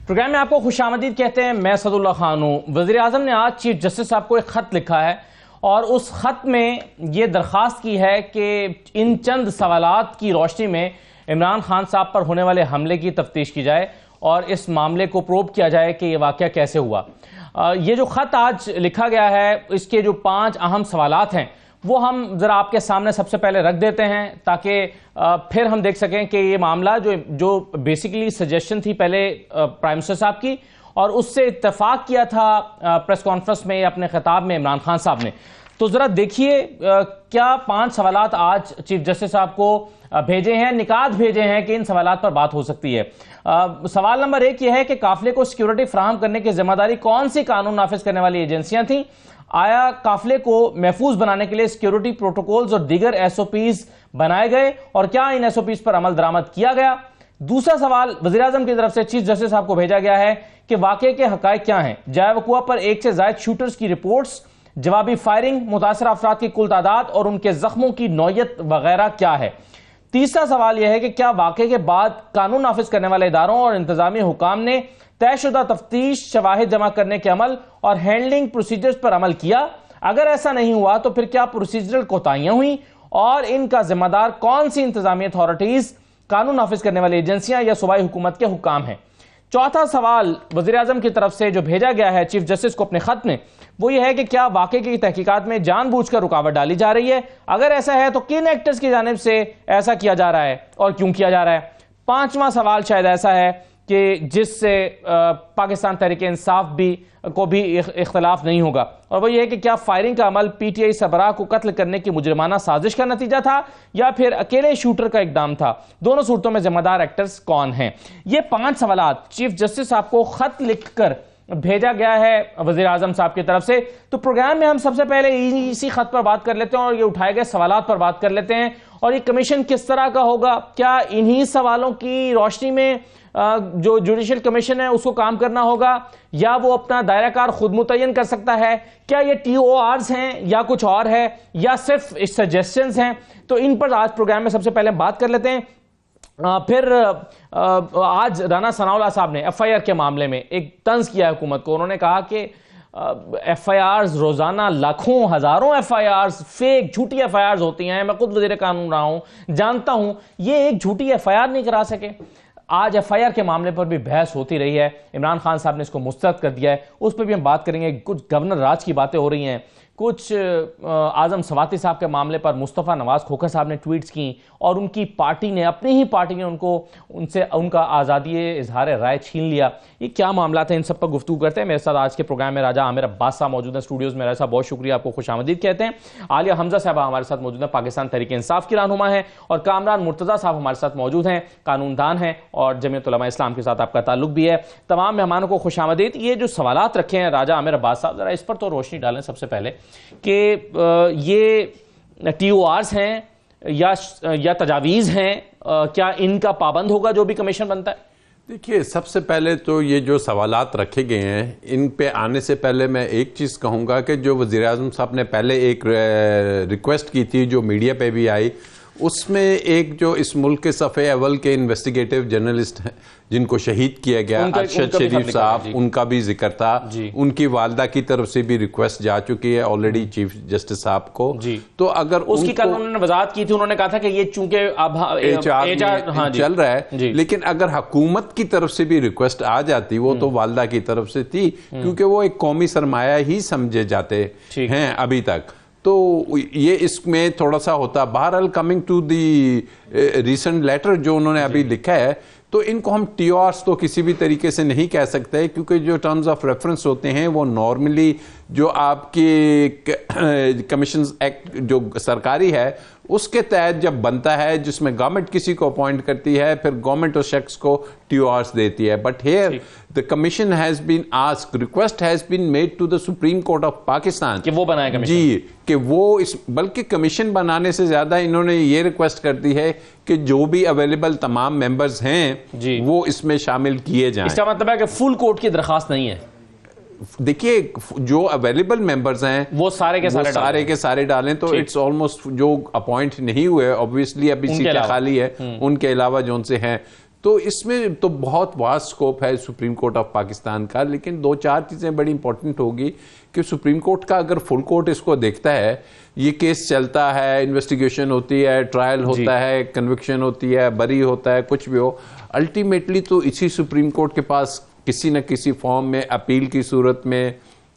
Programme में आपको खुशामदीद कहते हैं। मैं सदुल्ला खान हूँ। वज़ीर आज़म ने आज चीफ जस्टिस साहब को एक ख़त लिखा है और उस ख़त में ये दरख्वास्त की है कि इन चंद सवालात की रोशनी में इमरान खान साहब पर होने वाले हमले की तफ्तीश की जाए और इस मामले को प्रोब किया जाए कि ये वाक़या कैसे हुआ। ये जो ख़त आज लिखा गया है, इसके जो 5 अहम सवालात हैं वो हम ज़रा आपके सामने सबसे पहले रख देते हैं ताकि फिर हम देख सकें कि ये मामला जो बेसिकली सजेशन थी पहले प्राइम मिनिस्टर साहब की और उससे इत्तेफाक किया था प्रेस कॉन्फ्रेंस में अपने खिताब में इमरान खान साहब ने। तो ज़रा देखिए क्या 5 सवालात आज चीफ जस्टिस साहब को भेजे हैं, निकात भेजे हैं कि इन सवालात पर बात हो सकती है। सवाल नंबर 1 यह है कि काफिले को सिक्योरिटी फराहम करने की जिम्मेदारी कौन सी कानून नाफिज करने वाली एजेंसियां थीं? आया काफिले को महफूज बनाने के लिए सिक्योरिटी प्रोटोकॉल्स और दीगर एसओपीज बनाए गए और क्या इन एसओपीज पर अमल दरामद किया गया? दूसरा सवाल वज़ीर आज़म की तरफ से चीफ जस्टिस साहब को भेजा गया है कि वाकये के हकायक क्या हैं? जाए वकुआ पर 1 से ज़ायद शूटर्स की रिपोर्ट्स, जवाबी फायरिंग, मुतासर अफराद की कुल तादाद और उनके जख्मों की नौयत वगैरह क्या है? तीसरा सवाल यह है कि क्या वाकये के बाद कानून नाफिज करने वाले इदारों और इंतजामी हुकाम ने तयशुदा तफ्तीश, शवाहिद जमा करने के अमल और हैंडलिंग प्रोसीजर्स पर अमल किया? अगर ऐसा नहीं हुआ तो फिर क्या प्रोसीजरल कोताहियां हुई और इनका जिम्मेदार कौन सी इंतजामी अथॉरिटीज, कानून नाफिज करने वाली एजेंसियां या सूबाई हुकूमत के हुकाम हैं? चौथा सवाल वज़ीर आज़म की तरफ से जो भेजा गया है चीफ जस्टिस को अपने खत में, वो ये है कि क्या वाकये की तहकीकात में जानबूझकर रुकावट डाली जा रही है? अगर ऐसा है तो किन एक्टर्स की जानिब से ऐसा किया जा रहा है और क्यों किया जा रहा है? पांचवा सवाल शायद ऐसा है कि जिससे पाकिस्तान तहरीक इंसाफ को भी इख्तलाफ नहीं होगा, और वो ये है कि क्या फायरिंग का अमल पीटीआई सरबराह को कत्ल करने की मुजरिमाना साजिश का नतीजा था या फिर अकेले शूटर का इकदाम था? दोनों सूरतों में जिम्मेदार एक्टर्स कौन हैं? ये 5 सवालात चीफ जस्टिस साहब को खत लिखकर भेजा गया है वज़ीर आज़म साहब की तरफ से। तो प्रोग्राम में हम सबसे पहले इसी खत पर बात कर लेते हैं और ये उठाए गए सवालात पर बात कर लेते हैं और ये कमीशन किस तरह का होगा। क्या इन्हीं सवालों की रोशनी में जो जुडिशल कमीशन है उसको काम करना होगा या वो अपना दायरा कार खुद मुतय्यन कर सकता है? क्या ये TORs हैं या कुछ और है या सिर्फ सजेशंस हैं? तो इन पर आज प्रोग्राम में सबसे पहले बात कर लेते हैं। फिर आज राना सनाउल्लाह साहब ने FIR के मामले में एक तंज किया हुकूमत को। उन्होंने कहा कि FIRs रोजाना लाखों हजारों FIRs फेक झूठी FIRs होती हैं। मैं खुद वज़ीर कानून रहा हूं, जानता हूं, ये एक झूठी FIR नहीं करा सके। आज FIR के मामले पर भी बहस होती रही है। इमरान खान साहब ने इसको मुस्तरद कर दिया है, उस पर भी हम बात करेंगे। कुछ गवर्नर राज की बातें हो रही हैं, कुछ आजम सवाती साहब के मामले पर मुस्तफ़ा नवाज खोखर साहब ने ट्वीट्स की और उनकी पार्टी ने, अपनी ही पार्टी ने उनसे उनका आज़ादी इजहार राय छीन लिया। ये क्या मामला था, इन सब पर गुफ्तगू करते हैं। मेरे साथ आज के प्रोग्राम में राजा आमिर अब्बास साहब मौजूद हैं स्टूडियोज़ में। राजा साहब बहुत शुक्रिया, आपको खुशामदीद कहते हैं। आलिया हमजा साहब हमारे साथ मौजूद हैं, पाकिस्तान तहरीक इंसाफ की रहनुमा है, और कामरान मुर्तज़ा साहब हमारे साथ मौजूद हैं, कानूनदान हैं और जमीयत उलमा इस्लाम के साथ आपका ताल्लुक भी है। तमाम मेहमानों को खुशामदीद। ये जो सवालात रखे हैं राजा आमिर अब्बास साहब, ज़रा इस पर तो रोशनी डालें सबसे पहले कि ये TORs हैं या तजावीज़ हैं, क्या इनका पाबंद होगा जो भी कमीशन बनता है? देखिए, सबसे पहले तो ये जो सवालात रखे गए हैं, इन पे आने से पहले मैं एक चीज़ कहूँगा कि जो वज़ीर आज़म साहब ने पहले एक रिक्वेस्ट की थी जो मीडिया पे भी आई, उसमें एक जो इस मुल्क के सफ़े अव्वल के इन्वेस्टिगेटिव जर्नलिस्ट हैं जिनको शहीद किया गया, अरशद शरीफ साहब, उनका भी जिक्र था। उनकी वालदा की तरफ से भी रिक्वेस्ट जा चुकी है ऑलरेडी चीफ जस्टिस साहब को। तो अगर उसकी कल उन्होंने वजाहत की थी, उन्होंने कहा था कि ये चूंकि अब HR चल रहा है, लेकिन अगर हुकूमत की तरफ से भी रिक्वेस्ट आ जाती, वो तो वालदा की तरफ से थी क्योंकि वो एक कौमी सरमाया ही समझे जाते हैं अभी तक, तो ये इसमें थोड़ा सा होता। बहरहाल coming to the recent letter जो उन्होंने अभी लिखा है, तो इनको हम TORs तो किसी भी तरीके से नहीं कह सकते क्योंकि जो टर्म्स ऑफ रेफरेंस होते हैं वो नॉर्मली जो आपकी कमीशंस एक्ट जो सरकारी है उसके तहत जब बनता है, जिसमें गवर्नमेंट किसी को अपॉइंट करती है, फिर गवर्नमेंट उस शख्स को TORs देती है। But here the commission has been asked, request has been made to the Supreme Court of Pakistan कि वो बनाए कमीशन। जी, कि वो बल्कि कमीशन बनाने से ज्यादा इन्होंने ये रिक्वेस्ट कर दी है कि जो भी अवेलेबल तमाम मेंबर्स हैं वो इसमें शामिल किए जाएं। इसका मतलब है कि फुल कोर्ट की दरखास्त नहीं है। देखिए, जो अवेलेबल मेंबर्स हैं वो सारे के सारे डालें तो इट्स ऑलमोस्ट जो अपॉइंट नहीं हुए, ऑब्वियसली अभी सीटें खाली है, उनके अलावा जो उनसे हैं, तो इसमें तो बहुत वास्ट स्कोप है सुप्रीम कोर्ट ऑफ पाकिस्तान का। लेकिन 2-4 चीज़ें बड़ी इंपॉर्टेंट होगी कि सुप्रीम कोर्ट का अगर फुल कोर्ट इसको देखता है, ये केस चलता है, इन्वेस्टिगेशन होती है, ट्रायल होता है, कन्विक्शन होती है, बरी होता है, कुछ भी हो, अल्टीमेटली तो इसी सुप्रीम कोर्ट के पास किसी न किसी फॉर्म में अपील की सूरत में,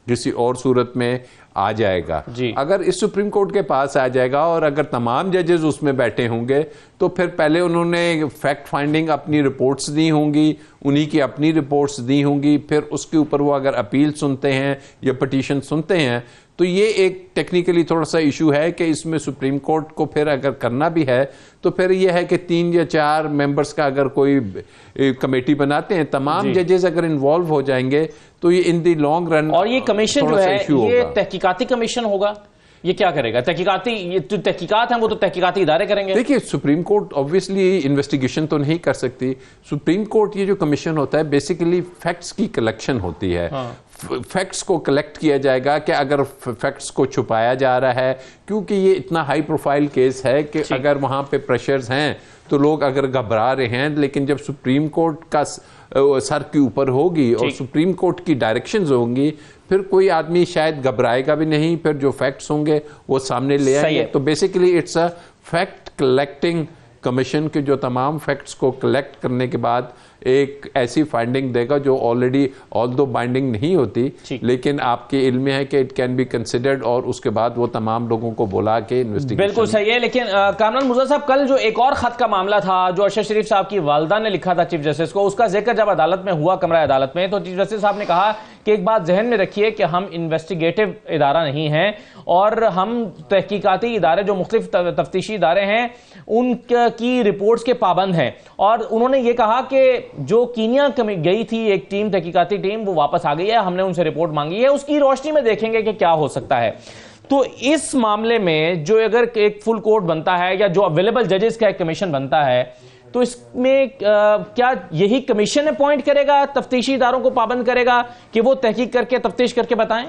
किसी और सूरत में आ जाएगा। अगर इस सुप्रीम कोर्ट के पास आ जाएगा और अगर तमाम जजेस उसमें बैठे होंगे तो फिर पहले उन्होंने फैक्ट फाइंडिंग अपनी रिपोर्ट्स दी होंगी, उन्हीं की अपनी रिपोर्ट्स दी होंगी, फिर उसके ऊपर वो अगर अपील सुनते हैं या पिटीशन सुनते हैं, तो ये एक टेक्निकली थोड़ा सा इशू है कि इसमें सुप्रीम कोर्ट को फिर अगर करना भी है तो फिर ये है कि 3 या 4 मेंबर्स का अगर कोई कमेटी बनाते हैं, तमाम जजेस अगर इन्वॉल्व हो जाएंगे तो ये इन दी लॉन्ग रन, और ये कमीशन जो है ये तहकीकाती कमीशन होगा, ये क्या करेगा? तहकीकाती, ये जो तहकीकात हैं वो तो तहकीकाती इदारे करेंगे। देखिए, सुप्रीम कोर्ट ऑब्वियसली इन्वेस्टिगेशन तो नहीं कर सकती। सुप्रीम कोर्ट ये जो कमीशन होता है बेसिकली फैक्ट्स की कलेक्शन होती है। फैक्ट्स को कलेक्ट किया जाएगा कि अगर फैक्ट्स को छुपाया जा रहा है, क्योंकि ये इतना हाई प्रोफाइल केस है कि अगर वहां पे प्रेशर्स हैं तो लोग अगर घबरा रहे हैं, लेकिन जब सुप्रीम कोर्ट का सर के ऊपर होगी और सुप्रीम कोर्ट की डायरेक्शंस होंगी, फिर कोई आदमी शायद घबराएगा भी नहीं, फिर जो फैक्ट्स होंगे वो सामने ले आएंगे। तो basically it's a fact collecting commission के जो तमाम फैक्ट्स को कलेक्ट करने के बाद एक ऐसी फाइंडिंग देगा जो ऑलरेडी ऑल्दो बाइंडिंग नहीं होती, लेकिन आपके इल्म में है कि इट कैन बी कंसिडर्ड, और उसके बाद वो तमाम लोगों को बुला के इन्वेस्टिगेशन। बिल्कुल सही है। लेकिन कामरान मुर्तज़ा साहब, कल जो एक और खत का मामला था जो अरशद शरीफ साहब की वालदा ने लिखा था चीफ जस्टिस को, उसका जिक्र जब अदालत में हुआ, कमरा अदालत में, तो चीफ जस्टिस साहब ने कहा कि एक बात जहन में रखिए कि हम इन्वेस्टिगेटिव इदारा नहीं हैं और हम तहकीकाती इदारे जो मुख्तलिफ तफ्तीशी इदारे हैं उनकी रिपोर्ट्स के पाबंद हैं। और उन्होंने ये कहा कि जो कीनिया गई थी एक टीम, तहकीकाती टीम, वो वापस आ गई है, हमने उनसे रिपोर्ट मांगी है, उसकी रोशनी में देखेंगे कि क्या हो सकता है। तो इस मामले में जो अगर एक फुल कोर्ट बनता है या जो अवेलेबल जजेस का एक कमीशन बनता है, तो इसमें क्या यही कमीशन अपॉइंट करेगा, तफ्तीशी इदारों को पाबंद करेगा कि वो तहकीक करके तफ्तीश करके बताएं?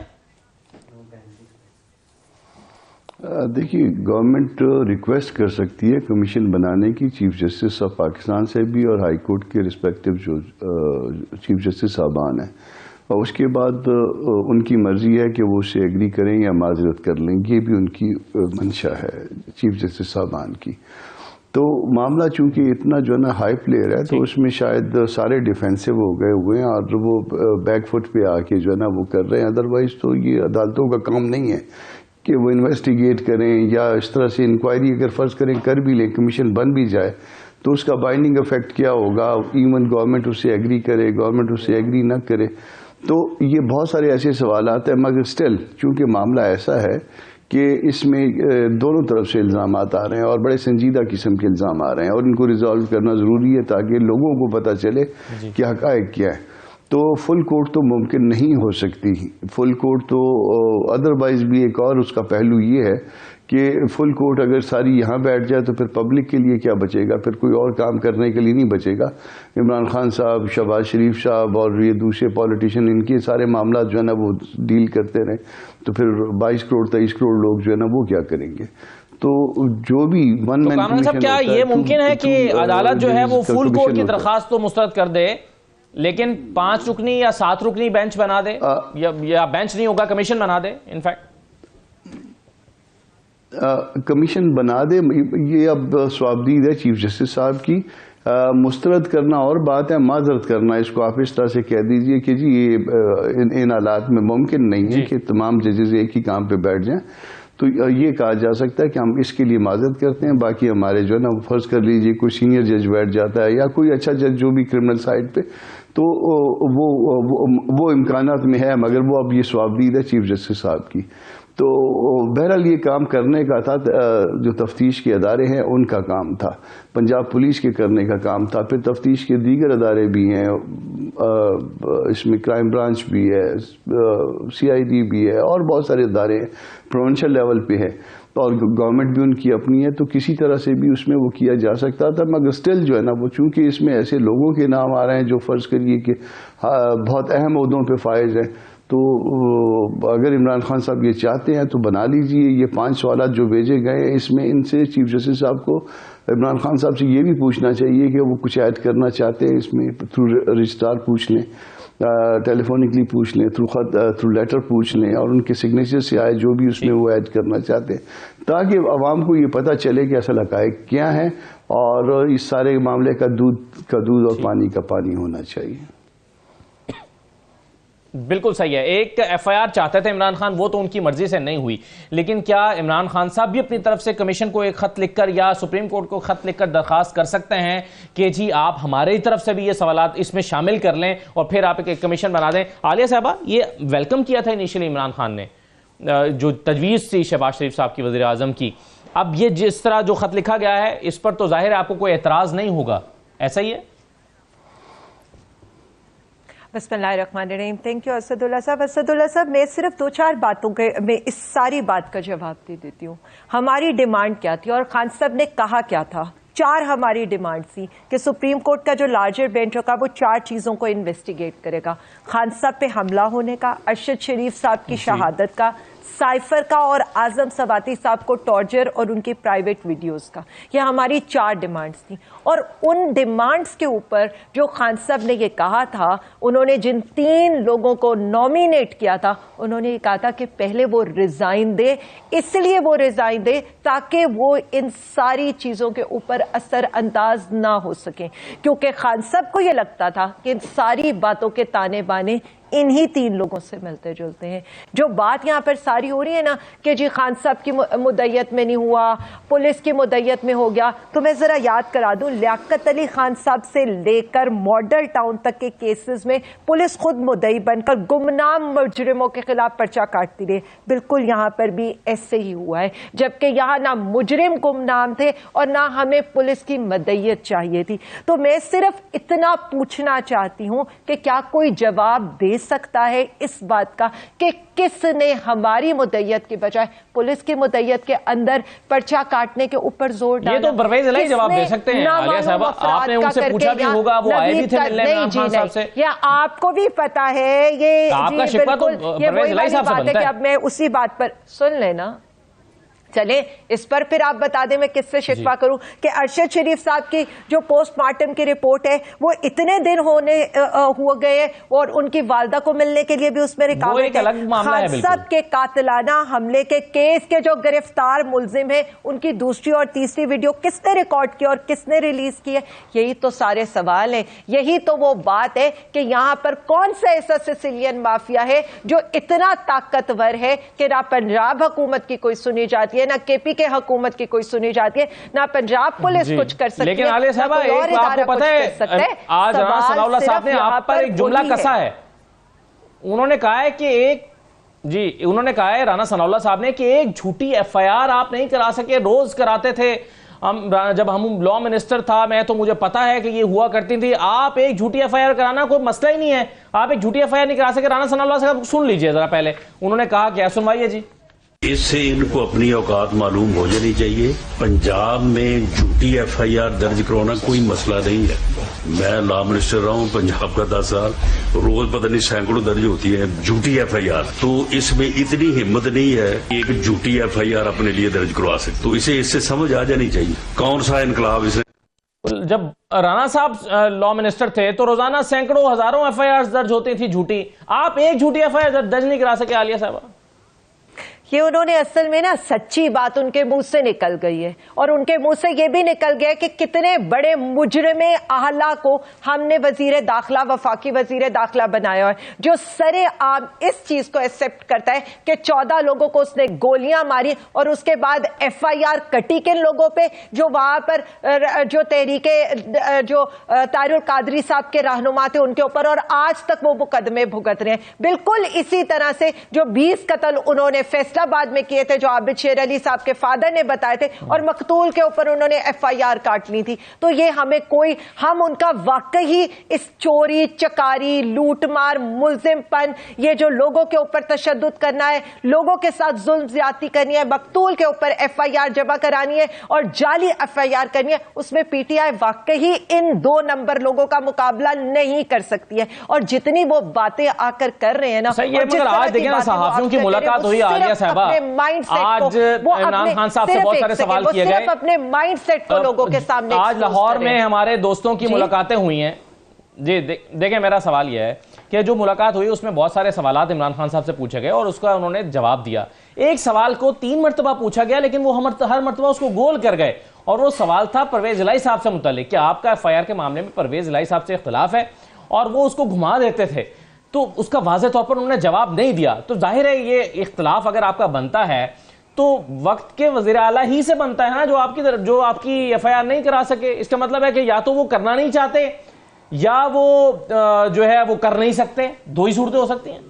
देखिए, गवर्नमेंट रिक्वेस्ट कर सकती है कमीशन बनाने की चीफ जस्टिस ऑफ पाकिस्तान से भी और हाई कोर्ट के रिस्पेक्टिव जो चीफ जस्टिस साहबान हैं, और उसके बाद उनकी मर्जी है कि वो उससे एग्री करें या माजरत कर लें, ये भी उनकी मंशा है चीफ जस्टिस साहबान की। तो मामला चूंकि इतना जो है ना हाई प्लेयर है, तो उसमें शायद सारे डिफेंसिव हो गए हुए हैं और वो बैक फुट पे आके जो है ना वो कर रहे हैं। अदरवाइज तो ये अदालतों का काम नहीं है कि वो इन्वेस्टिगेट करें या इस तरह से इंक्वायरी अगर फर्ज करें कर भी लें, कमीशन बन भी जाए, तो उसका बाइंडिंग इफेक्ट क्या होगा, इवन गवर्नमेंट उससे एग्री करे, गवर्नमेंट उससे एग्री न करे, तो ये बहुत सारे ऐसे सवाल आते हैं। मगर स्टिल चूंकि मामला ऐसा है कि इसमें दोनों तरफ से इल्ज़ाम आ रहे हैं और बड़े संजीदा किस्म के इल्ज़ाम आ रहे हैं और इनको रिजॉल्व करना ज़रूरी है ताकि लोगों को पता चले कि हक़ाइक़ क्या है। तो फुल कोर्ट तो मुमकिन नहीं हो सकती। फुल कोर्ट तो अदरवाइज भी एक और उसका पहलू ये है कि फुल कोर्ट अगर सारी यहाँ बैठ जाए तो फिर पब्लिक के लिए क्या बचेगा, फिर कोई और काम करने के लिए नहीं बचेगा। इमरान खान साहब, शहबाज शरीफ साहब और ये दूसरे पॉलिटिशियन, इनके सारे मामला जो है ना वो डील करते रहे, तो फिर 22 करोड़ 23 करोड़ लोग जो है ना वो क्या करेंगे। तो जो भी वन मैन कमीशन, क्या ये मुमकिन है कि अदालत जो है वो फुल कोर्ट की दरखास्त तो मुस्तरद कर दे, लेकिन 5 रुकनी या 7 रुकनी बेंच बना दे, या बेंच नहीं होगा कमीशन बना दे? इनफैक्ट कमीशन बना दे, ये अब स्वाबदीद है चीफ जस्टिस साहब की। मुस्तरद करना और बात है, माजरत करना इसको आप इस तरह से कह दीजिए कि जी ये इन हालात में मुमकिन नहीं है कि तमाम जजेस एक ही काम पे बैठ जाएं। तो ये कहा जा सकता है कि हम इसके लिए माजरत करते हैं, बाकी हमारे जो है ना फर्ज कर लीजिए कोई सीनियर जज बैठ जाता है या कोई अच्छा जज जो भी क्रिमिनल साइड पे, तो वो इम्कानात में है, मगर वो अब ये स्वाबदीद है चीफ जस्टिस साहब की। तो बहरहाल ये काम करने का था, जो तफ्तीश के अदारे हैं उनका काम था, पंजाब पुलिस के करने का काम था, फिर तफ्तीश के दीगर अदारे भी हैं, इसमें क्राइम ब्रांच भी है, CID भी है और बहुत सारे अदारे हैं, प्रोविंशियल लेवल पे है, और गवर्नमेंट भी उनकी अपनी है, तो किसी तरह से भी उसमें वो किया जा सकता था। मगर स्टिल जो है ना वो चूंकि इसमें ऐसे लोगों के नाम आ रहे हैं जो फर्ज करिए कि बहुत अहम ओहदों पे फायज हैं, तो अगर इमरान खान साहब ये चाहते हैं तो बना लीजिए। ये 5 सवाल जो भेजे गए हैं, इसमें इनसे चीफ जस्टिस साहब को इमरान खान साहब से ये भी पूछना चाहिए कि वो कुछ ऐड करना चाहते हैं इसमें, थ्रू रजिस्ट्रार पूछ लें, टेलीफोनिकली पूछ लें, थ्रू लेटर पूछ लें, और उनके सिग्नेचर से आए जो भी उसमें वो ऐड करना चाहते हैं, ताकि आवाम को ये पता चले कि असल हक़ाइक़ क्या है, और इस सारे मामले का दूध और पानी का पानी होना चाहिए। बिल्कुल सही है। एक एफआईआर चाहते थे इमरान खान, वो तो उनकी मर्जी से नहीं हुई, लेकिन क्या इमरान खान साहब भी अपनी तरफ से कमीशन को एक खत लिखकर या सुप्रीम कोर्ट को खत लिखकर दरखास्त कर सकते हैं कि जी आप हमारी तरफ से भी ये सवालात इसमें शामिल कर लें और फिर आप एक कमीशन बना दें? आलिया साहबा, ये वेलकम किया था इनिशियली इमरान खान ने, जो तजवीज़ थी शहबाज शरीफ साहब की, वज़ीर आज़म की। अब ये जिस तरह जो खत लिखा गया है, इस पर तो जाहिर है आपको कोई एतराज़ नहीं होगा, ऐसा ही है? बिस्मिल्लाहिर्रहमानिर्रहीम। थैंक यू असदुल्ला साहब। असदुल्ला साहब, मैं सिर्फ 2-4 बातों के मैं इस सारी बात का जवाब दे देती हूँ। हमारी डिमांड क्या थी और खान साहब ने कहा क्या था? 4 हमारी डिमांड थी कि सुप्रीम कोर्ट का जो लार्जर बेंच होगा वो 4 चीज़ों को इन्वेस्टिगेट करेगा। खान साहब पे हमला होने का, अरशद शरीफ साहब की शहादत का, साइफर का और आजम सवाती साहब को टॉर्चर और उनकी प्राइवेट वीडियोस का। ये हमारी 4 डिमांड्स थी, और उन डिमांड्स के ऊपर जो खान साहब ने ये कहा था, उन्होंने जिन 3 लोगों को नॉमिनेट किया था, उन्होंने ये कहा था कि पहले वो रिजाइन दे, इसलिए वो रिजाइन दे ताकि वो इन सारी चीजों के ऊपर असर अंदाज ना हो सके, क्योंकि खान साहब को ये लगता था कि इन सारी बातों के ताने बाने इन्हीं 3 लोगों से मिलते जुलते हैं। जो बात यहाँ पर सारी हो रही है ना कि जी खान साहब की मुद्दत में नहीं हुआ, पुलिस की मुद्दत में हो गया, तो मैं जरा याद करा दूं, लियाकत अली खान साहब से लेकर मॉडल टाउन तक के केसेस में पुलिस खुद मुद्दई बनकर गुमनाम मुजरिमों के खिलाफ पर्चा काटती रही। बिल्कुल यहाँ पर भी ऐसे ही हुआ है, जबकि यहाँ ना मुजरिम गुमनाम थे और ना हमें पुलिस की मदयत चाहिए थी। तो मैं सिर्फ इतना पूछना चाहती हूँ कि क्या कोई जवाब दे सकता है इस बात का कि किसने हमारी मुद्दत के बजाय पुलिस की मुद्दत के अंदर पर्चा काटने के ऊपर जोर डाला? ये तो परवेज इलाही जवाब दे सकते हैं। आलिया साहबा, आपने उनसे पूछा भी होगा, वो आए भी थे मिलने इमरान खान साहब से। या आपको भी पता है ये आपका शिकवा तो परवेज इलाही साहब से बनता है। अब मैं उसी बात पर सुन लेना, चले इस पर फिर आप बता दें मैं किससे शिकवा करूं कि अरशद शरीफ साहब की जो पोस्टमार्टम की रिपोर्ट है वो इतने दिन हो गए और उनकी वालदा को मिलने के लिए भी उसमें रुकावट है। खान साहब के कातिलाना हमले के केस के जो गिरफ्तार मुलजिम है, उनकी दूसरी और तीसरी वीडियो किसने रिकॉर्ड की और किसने रिलीज की है? यही तो सारे सवाल हैं। यही तो वो बात है कि यहाँ पर कौन सा ऐसा सिसिलियन माफिया है जो इतना ताकतवर है कि ना पंजाब हुकूमत की कोई सुनी जाती है, ना केपी के हुकूमत की कोई सुनी जाती है, ना पंजाब पुलिस कुछ कर सकती है। लेकिन आलिया साहब, आपको पता है आज राना सनाउल्लाह साहब ने आप पर एक जुमला कसा है। उन्होंने कहा है कि उन्होंने कहा है राना सनाउल्लाह साहब ने कि एक झूठी एफआईआर आप नहीं करा सके, रोज कराते थे जब हम लॉ मिनिस्टर था मैं, तो मुझे पता है कि ये हुआ करती थी। आप एक झूठी एफआईआर कराना कोई मसला ही नहीं है, आप एक झूठी एफआईआर नहीं करा सके। राना सनाउल्लाह साहब सुन लीजिए जरा पहले, उन्होंने कहा क्या, सुनवाइए जी। इससे इनको अपनी औकात मालूम हो जानी चाहिए। पंजाब में झूठी एफआईआर दर्ज करवाना कोई मसला नहीं है। मैं लॉ मिनिस्टर रहा हूँ पंजाब का 10 साल, रोज पता नहीं सैकड़ों दर्ज होती है झूठी एफआईआर। तो इसमें इतनी हिम्मत नहीं है कि एक झूठी एफआईआर अपने लिए दर्ज करवा सके। तो इससे समझ आ जानी चाहिए कौन सा इनकलाब इसे। जब राणा साहब लॉ मिनिस्टर थे तो रोजाना सैकड़ों हजारों एफआईआर दर्ज होती थी झूठी, आप एक झूठी एफआईआर दर्ज नहीं करा सके। आलिया साहब, ये उन्होंने असल में ना सच्ची बात उनके मुंह से निकल गई है, और उनके मुंह से ये भी निकल गया कि कितने बड़े मुजरिम आला को हमने वजीर दाखिला, वफाकी वजीर दाखिला बनाया है, जो सरे आम इस चीज को एक्सेप्ट करता है कि 14 लोगों को उसने गोलियां मारी और उसके बाद एफआईआर कटी किन लोगों पे, जो वहां पर जो तहरीके जो तारुल कादरी साहब के रहनुमा थे उनके ऊपर, और आज तक वो मुकदमे भुगत रहे हैं। बिल्कुल इसी तरह से जो 20 कत्ल उन्होंने फैसला फैसलाबाद में किए थे, जो आबिद शेर अली साहब के फादर ने बताए थे, और मकतूल के ऊपर उन्होंने FIR काट ली थी। तो ये हम उनका वाकई इस चोरी चकारी लूटमार मुल्जिमपन, ये जो लोगों के ऊपर तशद्दुद करना है, लोगों के साथ जुल्म ज्यादती करनी है, मकतूल के ऊपर FIR जमा करानी है और जाली FIR करनी है, उसमें PTI वाकई इन 2 नंबर लोगों का मुकाबला नहीं कर सकती है। और जितनी वो बातें आकर कर रहे हैं ना, मगर आज देखिए ना, सहाफियों की मुलाकात हुई आलिया साहबा, आज इमरान खान साहब से बहुत सारे सवाल किए गए, अपने माइंडसेट को लोगों के सामने। आज लाहौर में हमारे दोस्तों की मुलाकातें हुई हैं जी। देखें, मेरा सवाल यह है कि जो मुलाकात हुई उसमें बहुत सारे सवाल इमरान खान साहब से पूछे गए और उसका उन्होंने जवाब दिया। एक सवाल को 3 मरतबा पूछा गया, लेकिन वो हर मरतबा उसको गोल कर गए, और वो सवाल था परवेज इलाही साहब से मुतालिक कि आपका FIR के मामले में परवेज इलाही साहब से इख्तिलाफ है, और वो उसको घुमा देते थे, तो उसका वाज़ेह तौर पर उन्होंने जवाब नहीं दिया। तो जाहिर है ये इख्तिलाफ अगर आपका बनता है तो वक्त के वज़ीर आला ही से बनता है ना, जो आपकी FIR नहीं करा सके। इसका मतलब है कि या तो वो करना नहीं चाहते या वो जो है वो कर नहीं सकते, 2 ही सूरतें हो सकती हैं।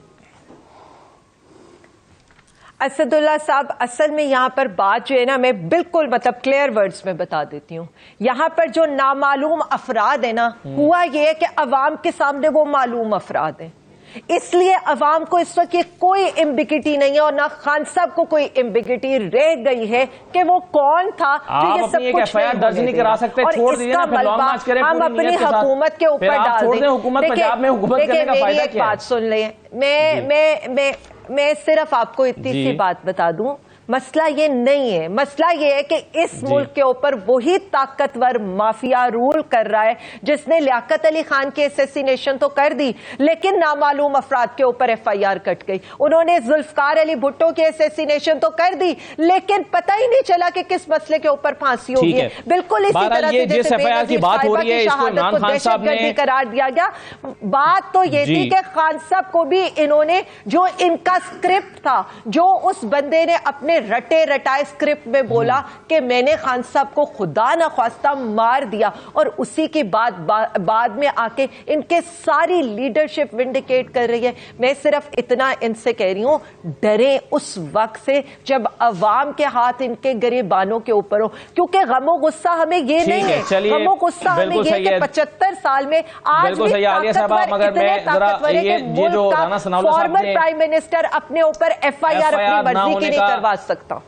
असदुल्ला साहब, असल में यहाँ पर बात जो है ना, मैं बिल्कुल क्लियर वर्ड्स में बता देती हूँ। यहाँ पर जो नामालूम अफराद है ना, हुआ ये है कि अवाम के सामने वो मालूम अफराद है, इसलिए अवाम को इस वक्त ये कोई एम्बिगिटी नहीं है, और ना खान साहब को कोई एम्बिगिटी रह गई है कि वो कौन था जो ये सब कुछ FIR दर्ज नहीं करा सकते। छोड़ दीजिए ना, फिर लॉन्ग मार्च करें, हम अपनी हुकूमत के ऊपर डाल दें। हुकूमत पंजाब में हुकूमत करने का फायदा क्या है? एक बात सुन लें, मैं सिर्फ आपको इतनी सी बात बता दूं, मसला ये नहीं है। मसला ये है कि इस मुल्क के ऊपर वही ताकतवर माफिया रूल कर रहा है जिसने लियाकत अली खान की असैसिनेशन तो कर दी, लेकिन नामालूम अफराद के ऊपर FIR कट गई। उन्होंने जुल्फकार अली भुट्टो की असैसिनेशन तो कर दी, लेकिन पता ही नहीं चला कि किस मसले के ऊपर फांसी होगी है। बिल्कुल इसी तरह से जैसे FIR की बात हो रही है, इसको इमरान खान साहब ने करार दिया गया। बात तो ये थी कि खान साहब को भी इन्होंने, जो इनका स्क्रिप्ट था, जो उस बंदे ने अपने रटे रटाए स्क्रिप्ट में बोला कि मैंने खान साहब को खुदा न ख्वास्ता मार दिया, और उसी की बाद में आके इनके सारी लीडरशिप विंडिकेट कर रही है। मैं सिर्फ इतना इनसे कह रही हूं, डरे उस वक्त से जब अवाम के हाथ इनके गरीबानों के ऊपर हो, क्योंकि गमो गुस्सा हमें ये नहीं है, गमो गुस्सा हमें ये कि 75 साल में आज भी ताकतवर है कि मुल्क का फॉर्मर प्राइम मिनिस्टर अपने ऊपर FIR अपनी मर्जी की नहीं करवा सकता।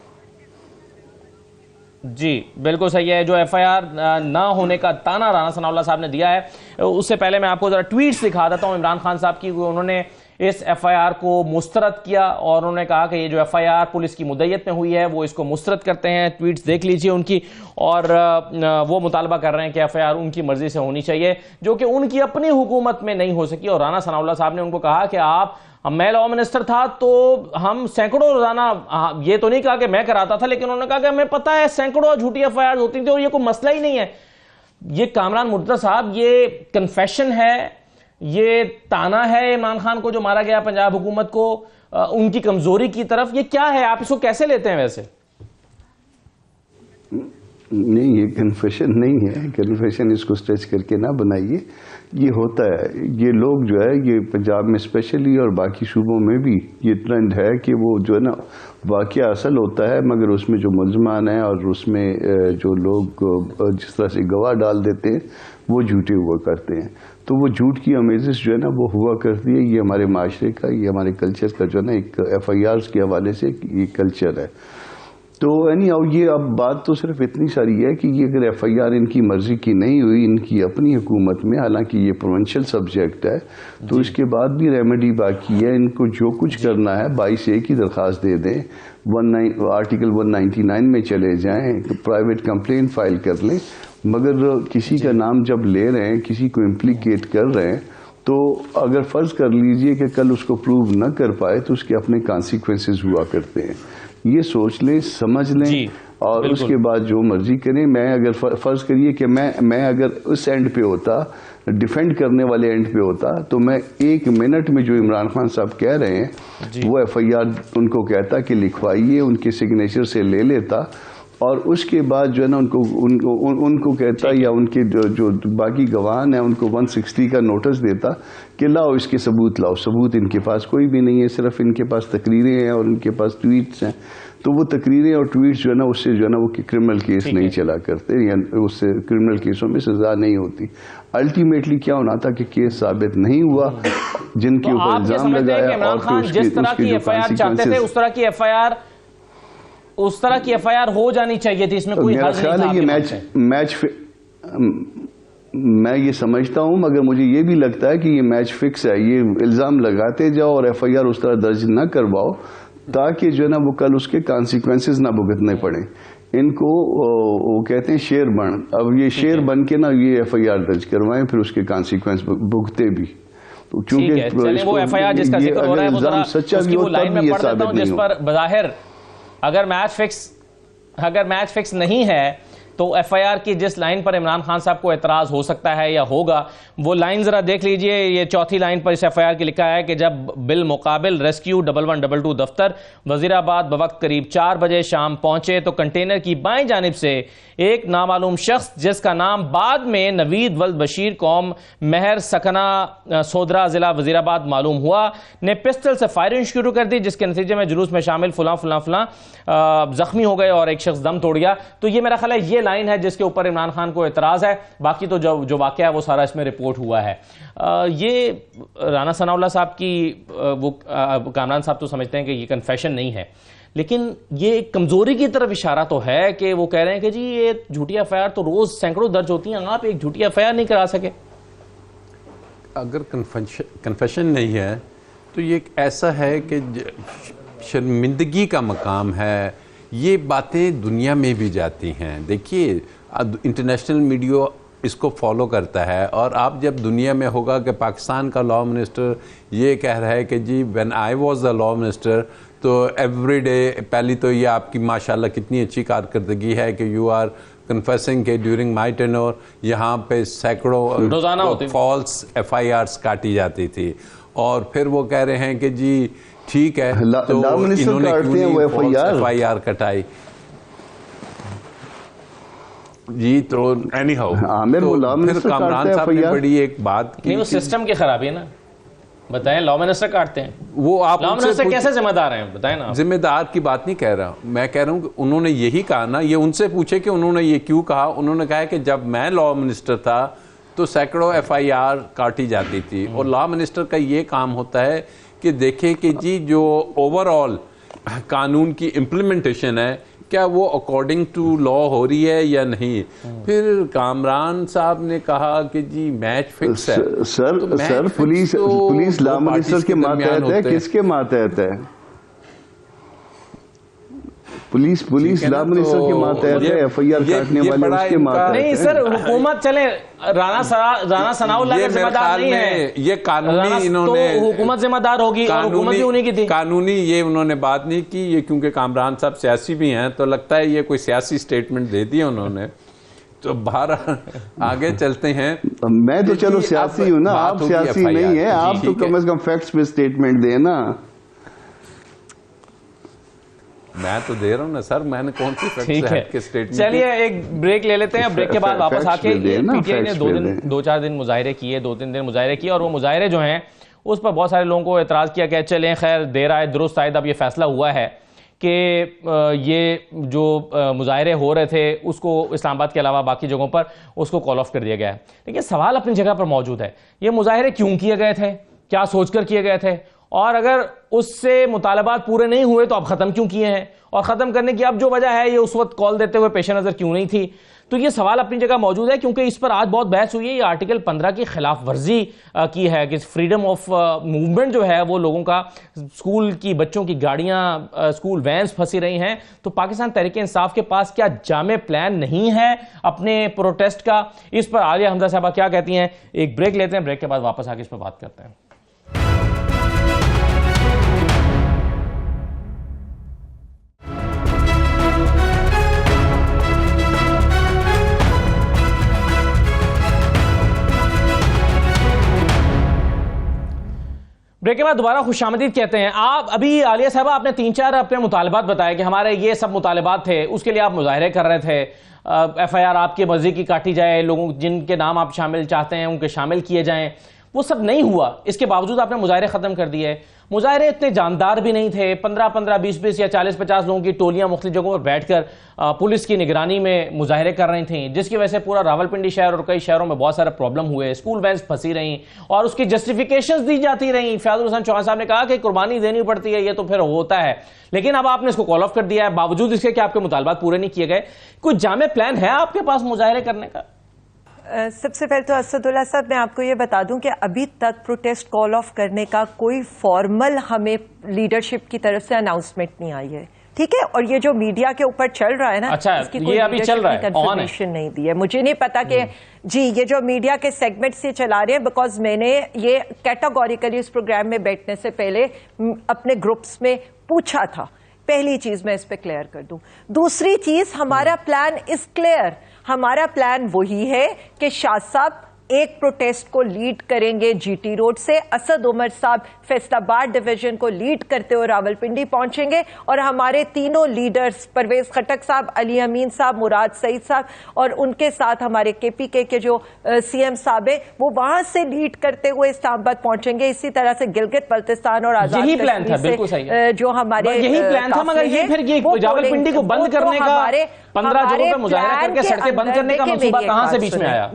जी बिल्कुल सही है। जो FIR ना होने का ताना राना सनाउल्लाह साहब ने दिया है, उससे पहले मैं आपको जरा ट्वीट्स दिखा देता हूं इमरान खान साहब की। उन्होंने इस FIR को मुस्तरद किया और उन्होंने कहा कि ये जो FIR पुलिस की मुद्दत में हुई है वो इसको मुस्तरद करते हैं। ट्वीट्स देख लीजिए उनकी, और वो मुतालबा कर रहे हैं कि FIR उनकी मर्जी से होनी चाहिए, जो कि उनकी अपनी हुकूमत में नहीं हो सकी। और राना सनाउल्लाह साहब ने उनको कहा कि मैं लॉ मिनिस्टर था तो हम सैकड़ों रोजाना, ये तो नहीं कहा कि मैं कराता था, लेकिन उन्होंने कहा कि हमें पता है सैकड़ों झूठी FIR होती थी और ये कोई मसला ही नहीं है। ये कामरान मुर्तज़ा साहब, ये कन्फेशन है, ये ताना है इमरान खान को जो मारा गया पंजाब हुकूमत को, उनकी कमजोरी की तरफ, ये क्या है? आप इसको कैसे लेते हैं? वैसे नहीं, ये कन्फेशन नहीं है, कन्फेशन इसको स्ट्रेच करके ना बनाइए। ये होता है, ये लोग जो है, ये पंजाब में स्पेशली और बाकी सूबों में भी ये ट्रेंड है कि वो जो है ना, वाक़या असल होता है मगर उसमें जो मुलजमान हैं और उसमें जो लोग जिस तरह से गवाह डाल देते हैं वो झूठे हुआ करते हैं। तो वो झूठ की अमेजिश जो है ना वो हुआ करती है। ये हमारे माशरे का, ये हमारे कल्चर का जो है ना एक FIRs के हवाले से ये कल्चर है। तो ये अब बात तो सिर्फ इतनी सारी है कि ये अगर FIR इनकी मर्जी की नहीं हुई, इनकी अपनी हुकूमत में, हालांकि ये प्रोविंशियल सब्जेक्ट है, तो इसके बाद भी रेमेडी बाकी है। इनको जो कुछ करना है 22A की दरख्वास्त दे दें, आर्टिकल 199 में चले जाएं, प्राइवेट कंप्लेंट फाइल कर लें, मगर किसी का नाम जब ले रहे हैं, किसी को इम्प्लीकेट कर रहे हैं, तो अगर फर्ज कर लीजिए कि कल उसको प्रूव न कर पाए तो उसके अपने कॉन्सिक्वेंसेस हुआ करते हैं। ये सोच लें, समझ लें, और उसके बाद जो मर्जी करें। मैं अगर फर्ज करिए कि मैं अगर उस एंड पे होता, डिफेंड करने वाले एंड पे होता, तो मैं 1 मिनट में जो इमरान खान साहब कह रहे हैं वो FIR उनको कहता कि लिखवाइए, उनके सिग्नेचर से ले लेता, और उसके बाद जो है ना उनको कहता या उनके जो बाकी गवाह हैं उनको 160 का नोटिस देता कि लाओ इसके सबूत लाओ। सबूत इनके पास कोई भी नहीं है, सिर्फ इनके पास तकरीरें हैं और इनके पास ट्वीट्स हैं। तो वो तकरीरें और ट्वीट्स जो है ना उससे जो है ना वो क्रिमिनल केस नहीं चला करते या उससे क्रिमिनल केसों में सजा नहीं होती। अल्टीमेटली क्या होना था कि केस साबित नहीं हुआ, जिनके ऊपर इल्जाम लगाया और फिर जिस तरह की एफआईआर चाहते थे उस तरह की एफआईआर हो जानी चाहिए थी। इसमें कोई हर्ज नहीं था। मैं ये समझता हूं, मगर मुझे ये भी लगता है कि ये मैच फिक्स है। ये इल्जाम लगाते जाओ और एफआईआर उस तरह दर्ज न करवाओ ताकि जो है ना वो कल उसके कॉन्सिक्वेंसेस ना भुगतने पड़े। इनको वो कहते हैं शेर बन, अब ये शेर बन के ना ये एफआईआर दर्ज करवाएं, फिर उसके कॉन्सिक्वेंस भुगते भी। तो चूंकि वो एफआईआर जिसका जिक्र हो रहा है वो जरा उसकी वो लाइन में पढ़ देता हूं जिस पर बज़ाहिर अगर मैच फिक्स नहीं है तो एफआईआर की जिस लाइन पर इमरान खान साहब को एतराज हो सकता है या होगा, वो लाइन जरा देख लीजिए। ये चौथी लाइन पर इस एफआईआर की लिखा है कि जब बिल मुकाबिल रेस्क्यू 1122 दफ्तर वजीराबाद बवक्त करीब 4 बजे शाम पहुंचे तो कंटेनर की बाएं जानिब से एक नामालूम शख्स जिसका नाम बाद में नवीद वल्द बशीर कौम महर सकना सोदरा जिला वजीराबाद मालूम हुआ ने पिस्टल से फायरिंग शुरू कर दी, जिसके नतीजे में जुलूस में शामिल फलां फलां फलां जख्मी हो गए और एक शख्स दम तोड़ गया। तो ये मेरा ख्याल है ये लाइन है जिसके ऊपर इमरान खान को एतराज है। बाकी तो जो वाकया है वो सारा इसमें रिपोर्ट हुआ है। ये राना सनाउल्लाह साहब की वो कामरान साहब तो समझते हैं कि ये कन्फेशन नहीं है, लेकिन ये कमजोरी की तरफ इशारा तो है कि वो कह रहे हैं कि जी ये झूठी एफआईआर तो रोज सैकड़ों दर्ज होती हैं, आप एक झूठी एफआईआर नहीं करा सके। अगर कन्फेशन नहीं है तो ये ऐसा है कि शर्मिंदगी का मकाम है। ये बातें दुनिया में भी जाती हैं। देखिए इंटरनेशनल मीडिया इसको फॉलो करता है और आप जब दुनिया में होगा कि पाकिस्तान का लॉ मिनिस्टर ये कह रहा है कि जी when I was the law minister, तो एवरी डे, पहली तो ये आपकी माशाल्लाह कितनी अच्छी कारकर्दगी है कि यू आर कन्फेसिंग के ड्यूरिंग माई टेन्योर यहाँ पे सैकड़ों फॉल्स एफआईआर्स काटी जाती थी। और फिर वो कह रहे हैं कि जी ठीक है तो इन्होंने क्यों फॉल्स एफआईआर कटाई जी। तो एनी हाउ फिर कामरान साहब ने बड़ी एक बात की, वो सिस्टम की खराबी है ना। बताएं, लॉ मिनिस्टर काटते हैं, वो आप लॉ मिनिस्टर कैसे जिम्मेदार हैं? बताएं ना। जिम्मेदार की बात नहीं कह रहा, मैं कह रहा हूं कि उन्होंने यही कहा ना, ये उनसे पूछे कि उन्होंने ये क्यों कहा। उन्होंने कहा कि जब मैं लॉ मिनिस्टर था तो सैकड़ों एफआईआर काटी जाती थी और लॉ मिनिस्टर का ये काम होता है कि देखे कि जी जो ओवरऑल कानून की इम्प्लीमेंटेशन है क्या वो अकॉर्डिंग टू लॉ हो रही है या नहीं। फिर कामरान साहब ने कहा कि जी मैच फिक्स है। सर पुलिस लॉ मिनिस्टर के मातहत है, किसके मातहत है? पुलिस लॉ मिनिस्टर के मातहत है, एफआईआर काटने वाले उसके मातहत नहीं सर। हुकूमत चले, राना सनाउल्लाह का जिम्मेदार नहीं है ये कानूनी, इन्होंने तो हुकूमत जिम्मेदार होगी और हुकूमत भी उन्हीं की थी। कानूनी ये उन्होंने बात नहीं की। ये क्योंकि कामरान साहब सियासी भी हैं तो लगता है ये कोई सियासी स्टेटमेंट दे दिया उन्होंने। तो बाहर आगे चलते हैं। मैं तो चलो सियासी हूँ ना, आप सियासी नहीं है, आप तो कम से कम फैक्ट्स पे स्टेटमेंट दें ना। मैं तो दे रहा हूँ ना सर, मैंने कौन सी फैक्ट के स्टेटमेंट। चलिए एक ब्रेक ले लेते हैं, ब्रेक के बाद वापस आके पीटीआई ने 2-4 दिन मुजाहरे किए, 2-3 दिन मुजाहरे किए और वो मुजाहरे जो हैं उस पर बहुत सारे लोगों को एतराज़ किया गया। चलें खैर देर आए दुरुस्त आए, अब ये फैसला हुआ है कि ये जो मुजाहरे हो रहे थे उसको इस्लामाबाद के अलावा बाकी जगहों पर उसको कॉल ऑफ कर दिया गया है। लेकिन सवाल अपनी जगह पर मौजूद है, ये मुजाहरे क्यों किए गए थे, क्या सोचकर किए गए थे, और अगर उससे मुतालबात पूरे नहीं हुए तो अब ख़त्म क्यों किए हैं, और ख़त्म करने की अब जो वजह है ये उस वक्त कॉल देते हुए पेश नज़र क्यों नहीं थी। तो ये सवाल अपनी जगह मौजूद है क्योंकि इस पर आज बहुत बहस हुई है। ये आर्टिकल 15 की खिलाफ वर्जी की है कि फ्रीडम ऑफ मूवमेंट जो है वो लोगों का, स्कूल की बच्चों की गाड़ियां, स्कूल वैन्स फंसी रही हैं। तो पाकिस्तान तहरीक इंसाफ के पास क्या जामे प्लान नहीं है अपने प्रोटेस्ट का? इस पर आलिया हमजा साहबा क्या कहती हैं? एक ब्रेक लेते हैं, ब्रेक के बाद वापस आके इस पर बात करते हैं। ब्रेक के बाद दोबारा खुशामदीद कहते हैं। आप अभी आलिया साहबा आपने 3-4 अपने मुतालबात बताए कि हमारे ये सब मुतालबात थे, उसके लिए आप मुजाहरे कर रहे थे, FIR आपकी मर्जी की काटी जाए, लोगों जिनके नाम आप शामिल चाहते हैं उनके शामिल किए जाएं, वो सब नहीं हुआ। इसके बावजूद आपने मुजाहरे खत्म कर दिए। मुजाहरे इतने जानदार भी नहीं थे, 15-15, 20-20 या 40-50 लोगों की टोलियां मुख्तलिफ जगहों पर बैठकर पुलिस की निगरानी में मुजाहरे कर रही थी, जिसकी वजह से पूरा रावलपिंडी शहर और कई शहरों में बहुत सारे प्रॉब्लम हुए, स्कूल वैन्स फंसी रहीं और उसकी जस्टिफिकेशंस दी जाती रहीं। फयाजुल हसन चौहान साहब ने कहा कि कुर्बानी देनी पड़ती है, ये तो फिर होता है, लेकिन अब आपने इसको कॉल ऑफ कर दिया है, बावजूद इसके कि आपके मुतालबात पूरे नहीं किए गए। कोई जामे प्लान है आपके पास मुजाहरे करने का? सबसे पहले तो असदुल्ला साहब मैं आपको ये बता दूं कि अभी तक प्रोटेस्ट कॉल ऑफ करने का कोई फॉर्मल हमें लीडरशिप की तरफ से अनाउंसमेंट नहीं आई है, ठीक है। और ये जो मीडिया के ऊपर चल रहा है ना, अच्छा, इसकी ये कोई अभी चल रहा है, कंफर्मेशन नहीं दी है। मुझे नहीं पता कि जी ये जो मीडिया के सेगमेंट से चला रहे हैं, बिकॉज मैंने ये कैटेगोरिकली इस प्रोग्राम में बैठने से पहले अपने ग्रुप्स में पूछा था। पहली चीज मैं इस पे क्लियर कर दूं। दूसरी चीज, हमारा प्लान इज क्लियर। हमारा प्लान वही है कि शाह साहब एक प्रोटेस्ट को लीड करेंगे GT रोड से, असद उमर साहब फैसलाबाद डिवीजन को लीड करते हुए रावलपिंडी पहुंचेंगे और हमारे तीनों लीडर्स परवेज खटक साहब, अली अमीन साहब, मुराद सईद साहब और उनके साथ हमारे KPK के जो CM साहब है वो वहां से लीड करते हुए इस्लामाबाद पहुंचेंगे। इसी तरह से गिलगित बल्तिस्तान और आजाद यही प्लान था, बिल्कुल सही है, जो हमारे यही प्लान था, मगर ये फिर ये रावलपिंडी को बंद करने का 15 जगहों पे मुजाहरा करके सड़कें बंद करने का मंसूबा कहां से बीच में आया?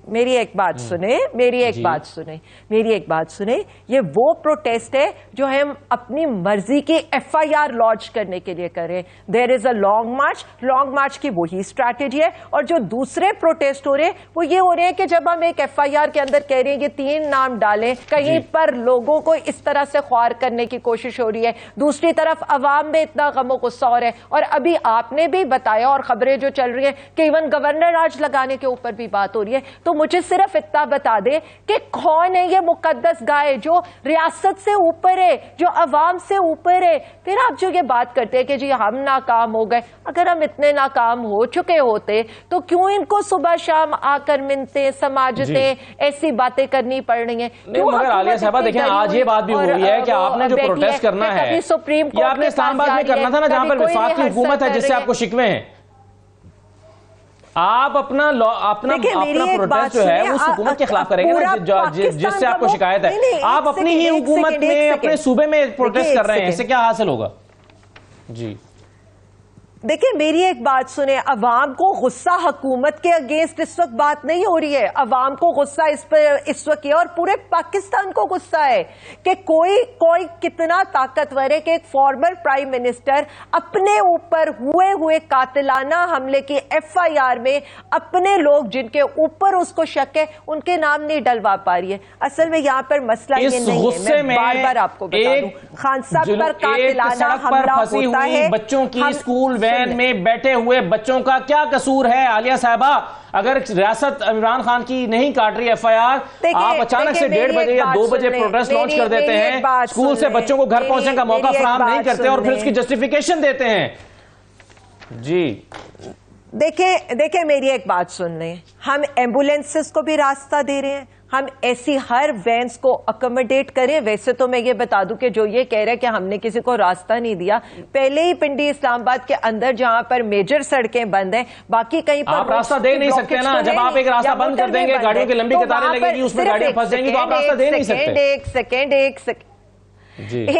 मेरी एक बात सुने, मेरी एक बात सुने। ये वो प्रोटेस्ट है जो हम अपनी मर्जी की FIR लॉन्च करने के लिए करें। देयर इज अ लॉन्ग मार्च की वही स्ट्रैटेजी है। और जो दूसरे प्रोटेस्ट हो रहे हैं वो ये हो रहे हैं कि जब हम एक FIR के अंदर कह रहे हैं ये 3 नाम डालें, कहीं पर लोगों को इस तरह से ख्वार करने की कोशिश हो रही है, दूसरी तरफ अवाम में इतना गमो गुस्सा हो रहा है। और अभी आपने भी बताया और खबरें जो चल रही हैं कि इवन गवर्नर राज लगाने के ऊपर भी बात हो रही है। तो मुझे सिर्फ इतना बता दे कि कौन है ये मुकद्दस गाय जो रियासत से ऊपर है, जो अवाम से ऊपर है। फिर आप जो ये बात करते हैं कि जी हम नाकाम हो गए, अगर हम इतने नाकाम हो चुके होते तो क्यों इनको सुबह शाम आकर मिलते समाजते ऐसी बातें करनी पड़ रही है? मगर आलिया साहबा देखें, आज ये बात भी हो रही है कि आपने जो प्रोटेस्ट करना है सुप्रीम कोर्ट आपने इस्लामाबाद में करना था ना, जहां पर विफाक की हुकूमत है जिससे आपको शिकवे हैं। आप अपना प्रोटेस्ट जो है उस हुकूमत के खिलाफ करेंगे ना जिससे आपको शिकायत है। आप अपनी ही हुकूमत में, अपने सूबे में प्रोटेस्ट कर रहे हैं, इससे क्या हासिल होगा? जी देखिए मेरी एक बात सुने, अवाम को गुस्सा हुकूमत के अगेंस्ट इस वक्त बात नहीं हो रही है। अवाम को गुस्सा इस वक्त है और पूरे पाकिस्तान को गुस्सा है कि कोई कितना ताकतवर है कि एक फॉर्मर प्राइम मिनिस्टर अपने ऊपर हुए कातिलाना हमले की FIR में अपने लोग जिनके ऊपर उसको शक है उनके नाम नहीं डलवा पा रही है। असल में यहाँ पर मसला ये नहीं है, मैं बार बार आपको बता दूं, खान साहब पर कातिलाना हमला होता है। बच्चों की स्कूल वैन में बैठे हुए बच्चों का क्या कसूर है आलिया साहबा? अगर रियासत इमरान खान की नहीं काट रही FIR, आप अचानक से 1:30 बजे या 2 बजे प्रोटेस्ट लॉन्च कर देते हैं, स्कूल से बच्चों को घर पहुंचने का मौका फराहम नहीं करते और फिर उसकी जस्टिफिकेशन देते हैं। जी देखिए मेरी एक बात सुन लें, हम एम्बुलेंसेस को भी रास्ता दे रहे हैं, हम ऐसी हर वैन्स को अकोमोडेट करें। वैसे तो मैं ये बता दूं कि जो ये कह रहे हैं कि हमने किसी को रास्ता नहीं दिया, पहले ही पिंडी इस्लामाबाद के अंदर जहां पर मेजर सड़कें बंद हैं, बाकी कहीं पर आप रास्ता दे नहीं सकते ना। जब आप एक रास्ता बंद कर देंगे, गाड़ियों की लंबी कतारें लगेगी, उसमें गाड़ियां फंस जाएंगी, तो आप रास्ता दे नहीं सकते।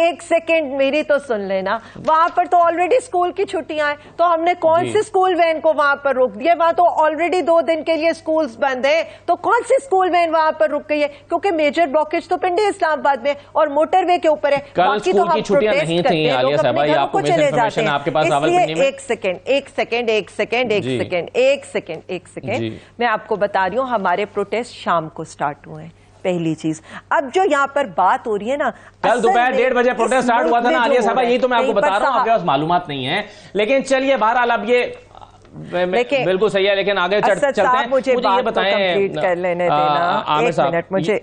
एक सेकेंड मेरी तो सुन लेना। वहां पर तो ऑलरेडी स्कूल की छुट्टियां हैं, तो हमने कौन सी स्कूल वैन को वहां पर रोक दिया? वहां तो ऑलरेडी 2 दिन के लिए स्कूल्स बंद है, तो कौन सी स्कूल वैन वहां पर रुक गई है? क्योंकि मेजर ब्लॉकेज तो पिंडी इस्लामाबाद में और मोटरवे के ऊपर है। बाकी तो हम प्रोटेस्ट करते हैं, लोग अपने घरों को चले जाते हैं। इसलिए एक सेकेंड मैं आपको बता रही हूँ, हमारे प्रोटेस्ट शाम को स्टार्ट हुए हैं, पहली चीज। अब जो यहाँ पर बात हो रही है ना, कल दोपहर 1:30 बजे प्रोटेस्ट स्टार्ट हुआ था ना आलिया साहबा, यही तो मैं आपको बता रहा हूँ, आपके पास मालूमात नहीं है। लेकिन चलिए बहरहाल अब ये बिल्कुल सही है, लेकिन आगे चलते हैं। मुझे ये बताएं, कर लेने देना एक मिनट,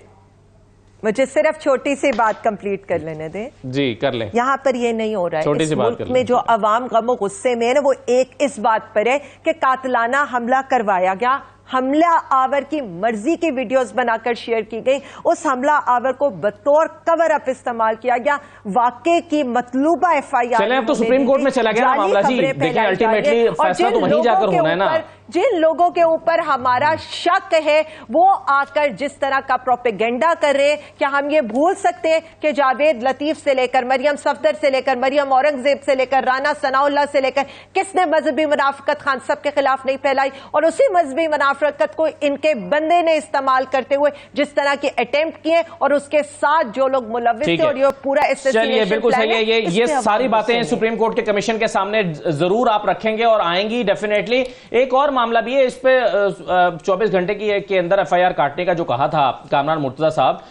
मुझे सिर्फ छोटी सी बात कंप्लीट कर लेने दे। जी कर ले। यहाँ पर ये नहीं हो रहा है, छोटी सी बात में जो अवाम गम गुस्से में है ना, वो एक इस बात पर है कि कातिलाना हमला करवाया गया हमला आवर की मर्जी की वीडियोस बनाकर शेयर की गई, उस हमला आवर को बतौर कवर अप इस्तेमाल किया गया। वाकई की मतलूबा एफआईआर चले अब तो सुप्रीम कोर्ट में चला गया मामला जी। देखिए अल्टीमेटली फैसला तो वहीं जाकर होना है ना। जिन लोगों के ऊपर हमारा शक है वो आकर जिस तरह का प्रोपेगेंडा कर रहे हैं, क्या हम ये भूल सकते हैं कि जावेद लतीफ से लेकर मरियम सफदर से लेकर मरियम औरंगजेब से लेकर राना सनाउल्लाह से लेकर किसने मजहबी मुनाफिकत खान सब के खिलाफ नहीं फैलाई, और उसी मजहबी मुनाफिकत को इनके बंदे ने इस्तेमाल करते हुए जिस तरह के अटेम्प्ट किए और उसके साथ जो लोग मुलव्विस थे और ये पूरा बिल्कुल सही है। ये सारी बातें सुप्रीम कोर्ट के कमीशन के सामने जरूर आप रखेंगे और आएंगी डेफिनेटली। एक और मामला भी है, इस पे 24 घंटे के अंदर एफआईआर काटने का जो कहा था कामरान मुर्तजा साहब,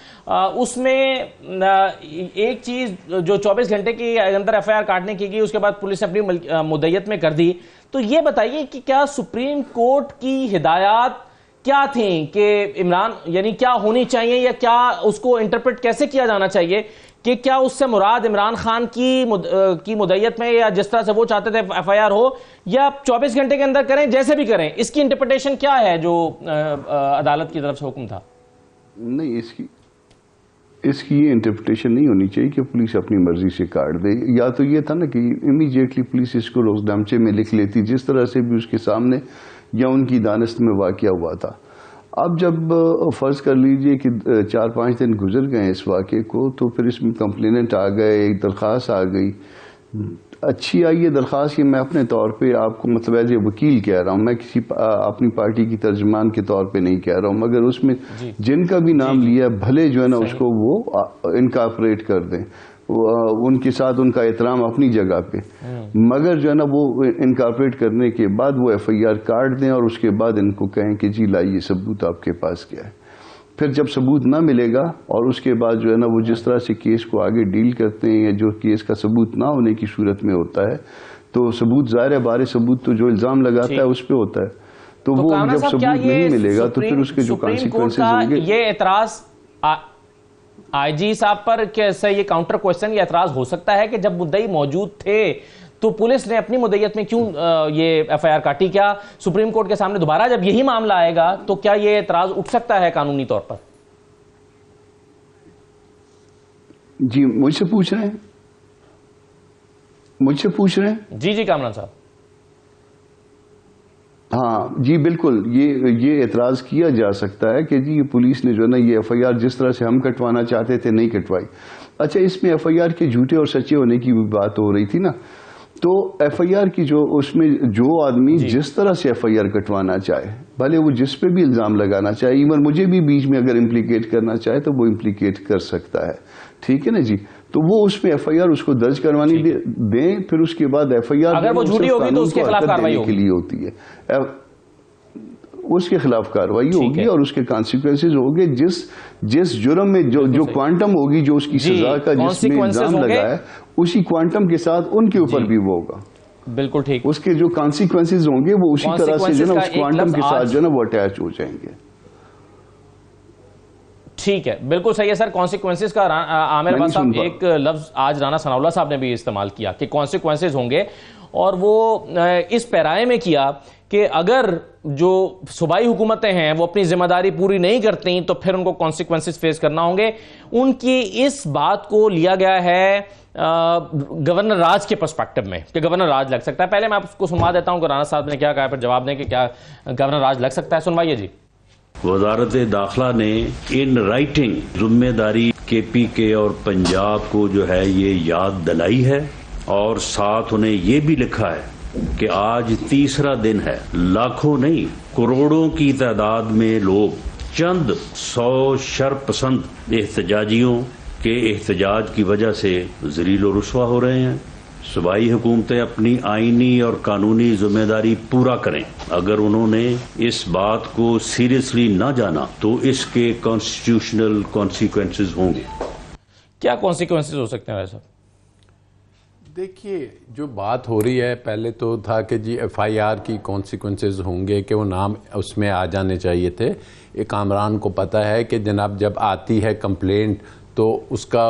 उसमें एक चीज जो 24 घंटे के अंदर एफआईआर काटने की गई, उसके बाद पुलिस ने अपनी मुद्दत में कर दी। तो ये बताइए कि क्या सुप्रीम कोर्ट की हिदायत क्या थी कि इमरान यानी क्या होनी चाहिए या क्या उसको इंटरप्रेट कैसे किया जाना चाहिए कि क्या उससे मुराद इमरान खान की मुद्दत में या जिस तरह से वो चाहते थे एफआईआर हो, या 24 घंटे के अंदर करें, जैसे भी करें, इसकी इंटरप्रिटेशन क्या है जो अदालत की तरफ से हुक्म था? नहीं, इसकी ये इंटरप्रिटेशन नहीं होनी चाहिए कि पुलिस अपनी मर्जी से काट दे। या तो ये था ना कि इमीडिएटली पुलिस इसको रोजनामचे में लिख लेती, जिस तरह से भी उसके सामने या उनकी दानिश में वाकया हुआ था। अब जब फर्ज कर लीजिए कि 4-5 दिन गुजर गए इस वाक़े को, तो फिर इसमें कंप्लेनेंट आ गए, एक दरख्वास्त आ गई, अच्छी आई है दरख्वास्त। ये मैं अपने तौर पे आपको मतलब एज ए वकील कह रहा हूँ, मैं किसी अपनी पार्टी की तर्जमान के तौर पे नहीं कह रहा हूँ, मगर उसमें जिनका भी नाम लिया भले जो है ना उसको वो इनकॉर्पोरेट कर दें, उनके साथ उनका एहतराम अपनी जगह पे, मगर जो है ना वो इनकॉर्पोरेट करने के बाद वो एफआईआर काट दें और उसके बाद इनको कहें कि जी लाइए सबूत आपके पास क्या है। फिर जब सबूत ना मिलेगा और उसके बाद जो है ना वो जिस तरह से केस को आगे डील करते हैं, जो केस का सबूत ना होने की सूरत में होता है, तो सबूत ज़ाहिर है बारे सबूत तो जो इल्ज़ाम लगाता है उस पर होता है, तो वो जब सबूत नहीं मिलेगा तो फिर उसके जो कॉन्सिक्वेंसेज होंगे। ये एतराज आईजी साहब पर कैसे ये काउंटर क्वेश्चन या एतराज हो सकता है कि जब मुद्दई मौजूद थे तो पुलिस ने अपनी मुद्दत में क्यों ये एफआईआर काटी? क्या सुप्रीम कोर्ट के सामने दोबारा जब यही मामला आएगा तो क्या ये एतराज उठ सकता है कानूनी तौर पर? जी मुझसे पूछ रहे हैं? जी जी कामरान साहब। हाँ जी बिल्कुल, ये एतराज किया जा सकता है कि जी पुलिस ने जो है ना ये एफआईआर जिस तरह से हम कटवाना चाहते थे नहीं कटवाई। अच्छा, इसमें एफआईआर के झूठे और सच्चे होने की भी बात हो रही थी ना, तो एफआईआर की जो उसमें जो आदमी जिस तरह से एफआईआर कटवाना चाहे, भले वो जिस पे भी इल्जाम लगाना चाहे, इवन मुझे भी बीच में अगर इम्प्लीकेट करना चाहे तो वो इम्प्लीकेट कर सकता है, ठीक है ना जी। तो वो उसमें एफआईआर उसको दर्ज करवानी दें, फिर उसके बाद एफआईआर अगर वो झूठी होगी तो उसके खिलाफ कार्रवाई के लिए होती है, उसके खिलाफ कार्रवाई होगी और उसके कॉन्सिक्वेंसेज होंगे। जिस जुर्म में जो क्वांटम होगी, जो उसकी सजा का जिसमें इल्जाम लगा है, उसी क्वांटम के साथ उनके ऊपर भी वो होगा। बिल्कुल ठीक। उसके जो कॉन्सिक्वेंसेज होंगे वो उसी तरह से जो ना उस क्वांटम के साथ जो ना वो अटैच हो जाएंगे। ठीक है, बिल्कुल सही है सर। कॉन्सिक्वेंसेज का आमिर खान साहब एक लफ्ज आज राना सनाउल्लाह साहब ने भी इस्तेमाल किया कि कॉन्सिक्वेंसेज होंगे, और वो इस पैराए में किया कि अगर जो सूबाई हुकूमतें हैं वो अपनी जिम्मेदारी पूरी नहीं करती तो फिर उनको कॉन्सिक्वेंसेज फेस करना होंगे। उनकी इस बात को लिया गया है गवर्नर राज के पर्सपेक्टिव में कि गवर्नर राज लग सकता है। पहले मैं आपको सुनवा देता हूं कि राना साहब ने क्या कहा, फिर जवाब दें कि क्या गवर्नर राज लग सकता है। सुनवाइए जी। वजारत दाखिला ने इन राइटिंग जिम्मेदारी KPK और पंजाब को जो है ये याद दिलाई है, और साथ उन्हें ये भी लिखा है कि आज तीसरा दिन है, लाखों नहीं करोड़ों की तादाद में लोग चंद 100 शरपसंद एहतजाजियों के एहतजाज की वजह से ज़लील और रुस्वा हो रहे हैं। सूबाई हुकूमतें अपनी आईनी और कानूनी जिम्मेदारी पूरा करें। अगर उन्होंने इस बात को सीरियसली ना जाना तो इसके कॉन्स्टिट्यूशनल कॉन्सिक्वेंसेज होंगे। क्या कॉन्सिक्वेंसेज हो सकते हैं वैसे? देखिए, जो बात हो रही है, पहले तो था कि जी एफआईआर की कॉन्सिक्वेंसेज होंगे कि वो नाम उसमें आ जाने चाहिए थे। एक कामरान को पता है कि जनाब जब आती है कंप्लेंट तो उसका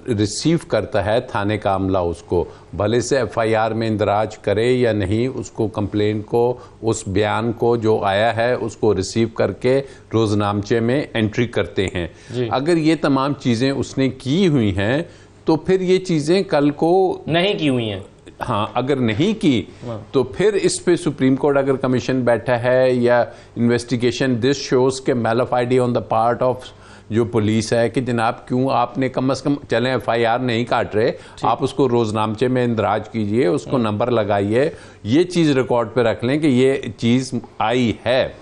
रिसीव करता है थाने का अमला, उसको भले से एफआईआर में इंदराज करे या नहीं, उसको कंप्लेन को, उस बयान को जो आया है उसको रिसीव करके रोजनामचे में एंट्री करते हैं। अगर ये तमाम चीज़ें उसने की हुई हैं तो फिर ये चीज़ें कल को नहीं की हुई हैं, हाँ अगर नहीं की तो फिर इस पे सुप्रीम कोर्ट अगर कमीशन बैठा है या इन्वेस्टिगेशन, दिस शोज के मैलिफाइडी ऑन द पार्ट ऑफ जो पुलिस है कि जनाब क्यों आपने कम से कम, चलें एफआईआर नहीं काट रहे, आप उसको रोजनामचे में इंदराज कीजिए, उसको नंबर लगाइए, ये चीज़ रिकॉर्ड पे रख लें कि ये चीज़ आई है।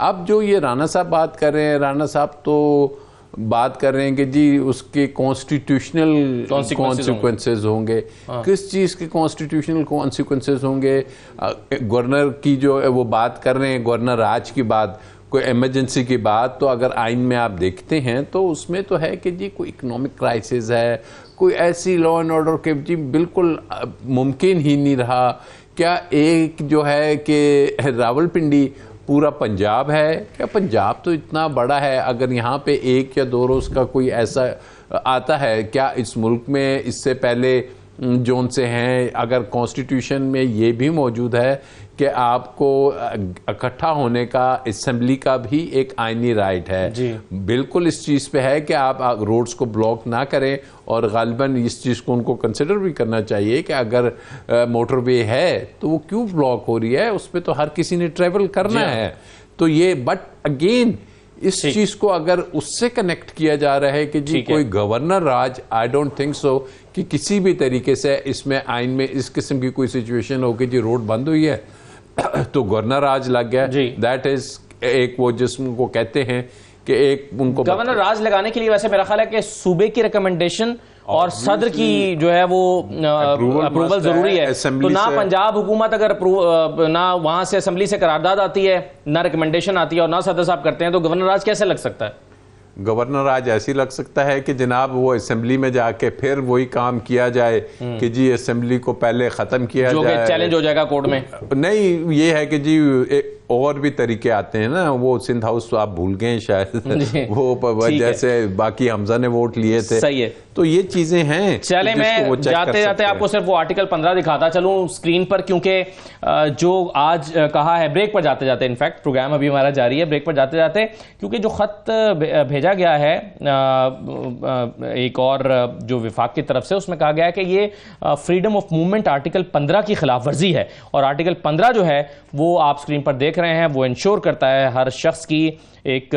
अब जो ये राणा साहब बात कर रहे हैं, राणा साहब तो बात कर रहे हैं कि जी उसके कॉन्स्टिट्यूशनल कॉन्सिक्वेंसेज होंगे। किस चीज़ के कॉन्स्टिट्यूशनल कॉन्सिक्वेंसेज होंगे? गवर्नर की जो वो बात कर रहे हैं, गवर्नर राज की बात, कोई इमरजेंसी की बात, तो अगर आइन में आप देखते हैं तो उसमें तो है कि जी कोई इकोनॉमिक क्राइसिस है, कोई ऐसी लॉ एंड ऑर्डर के जी बिल्कुल मुमकिन ही नहीं रहा। क्या एक जो है कि रावलपिंडी पूरा पंजाब है क्या? पंजाब तो इतना बड़ा है, अगर यहाँ पे एक या दो रोज़ का कोई ऐसा आता है क्या इस मुल्क में? इससे पहले जोन से हैं, अगर कॉन्स्टिट्यूशन में ये भी मौजूद है कि आपको इकट्ठा होने का, असेंबली का भी एक आईनी राइट है जी। बिल्कुल इस चीज़ पे है कि आप रोड्स को ब्लॉक ना करें, और गालिबन इस चीज़ को उनको कंसिडर भी करना चाहिए कि अगर मोटरवे है तो वो क्यों ब्लॉक हो रही है, उस पर तो हर किसी ने ट्रेवल करना है। तो ये बट अगेन इस चीज़ को अगर उससे कनेक्ट किया जा रहा है कि जी कोई governor Raj, I don't think so कि किसी भी तरीके से इसमें आइन में इस किस्म की कोई सिचुएशन हो कि जी रोड बंद हुई है तो गवर्नर राज लग गया। दैट इज एक वो जिसको कहते हैं कि एक उनको गवर्नर राज लगाने के लिए वैसे मेरा ख्याल है कि सूबे की रिकमेंडेशन और सदर की जो है वो अप्रूवल जरूरी है। तो ना पंजाब हुकूमत अगर ना वहां से असेंबली से करारदाद आती है, ना रिकमेंडेशन आती है, और ना सदर साहब करते हैं, तो गवर्नर राज कैसे लग सकता है? गवर्नर आज ऐसी लग सकता है कि जनाब वो असेंबली में जाके फिर वही काम किया जाए कि जी असेंबली को पहले खत्म किया जाए, चैलेंज हो जाएगा कोर्ट में। नहीं, ये है कि जी और भी तरीके आते हैं ना, वो सिंध हाउस तो आप भूल गए शायद वो जैसे बाकी हमजा ने वोट लिए थे। सही है, तो ये चीजें हैं। चले मैं जाते जाते आपको सिर्फ वो आर्टिकल 15 दिखाता चलूं स्क्रीन पर, क्योंकि जो आज कहा है ब्रेक पर जाते जाते, इनफैक्ट प्रोग्राम अभी हमारा जारी है, ब्रेक पर जाते जाते क्योंकि जो खत भेजा गया है एक और जो विफाक की तरफ से, उसमें कहा गया है कि ये फ्रीडम ऑफ मूवमेंट आर्टिकल 15 की खिलाफ वर्जी है। और आर्टिकल 15 जो है वो आप स्क्रीन पर देख रहे हैं, वो इंश्योर करता है हर शख्स की एक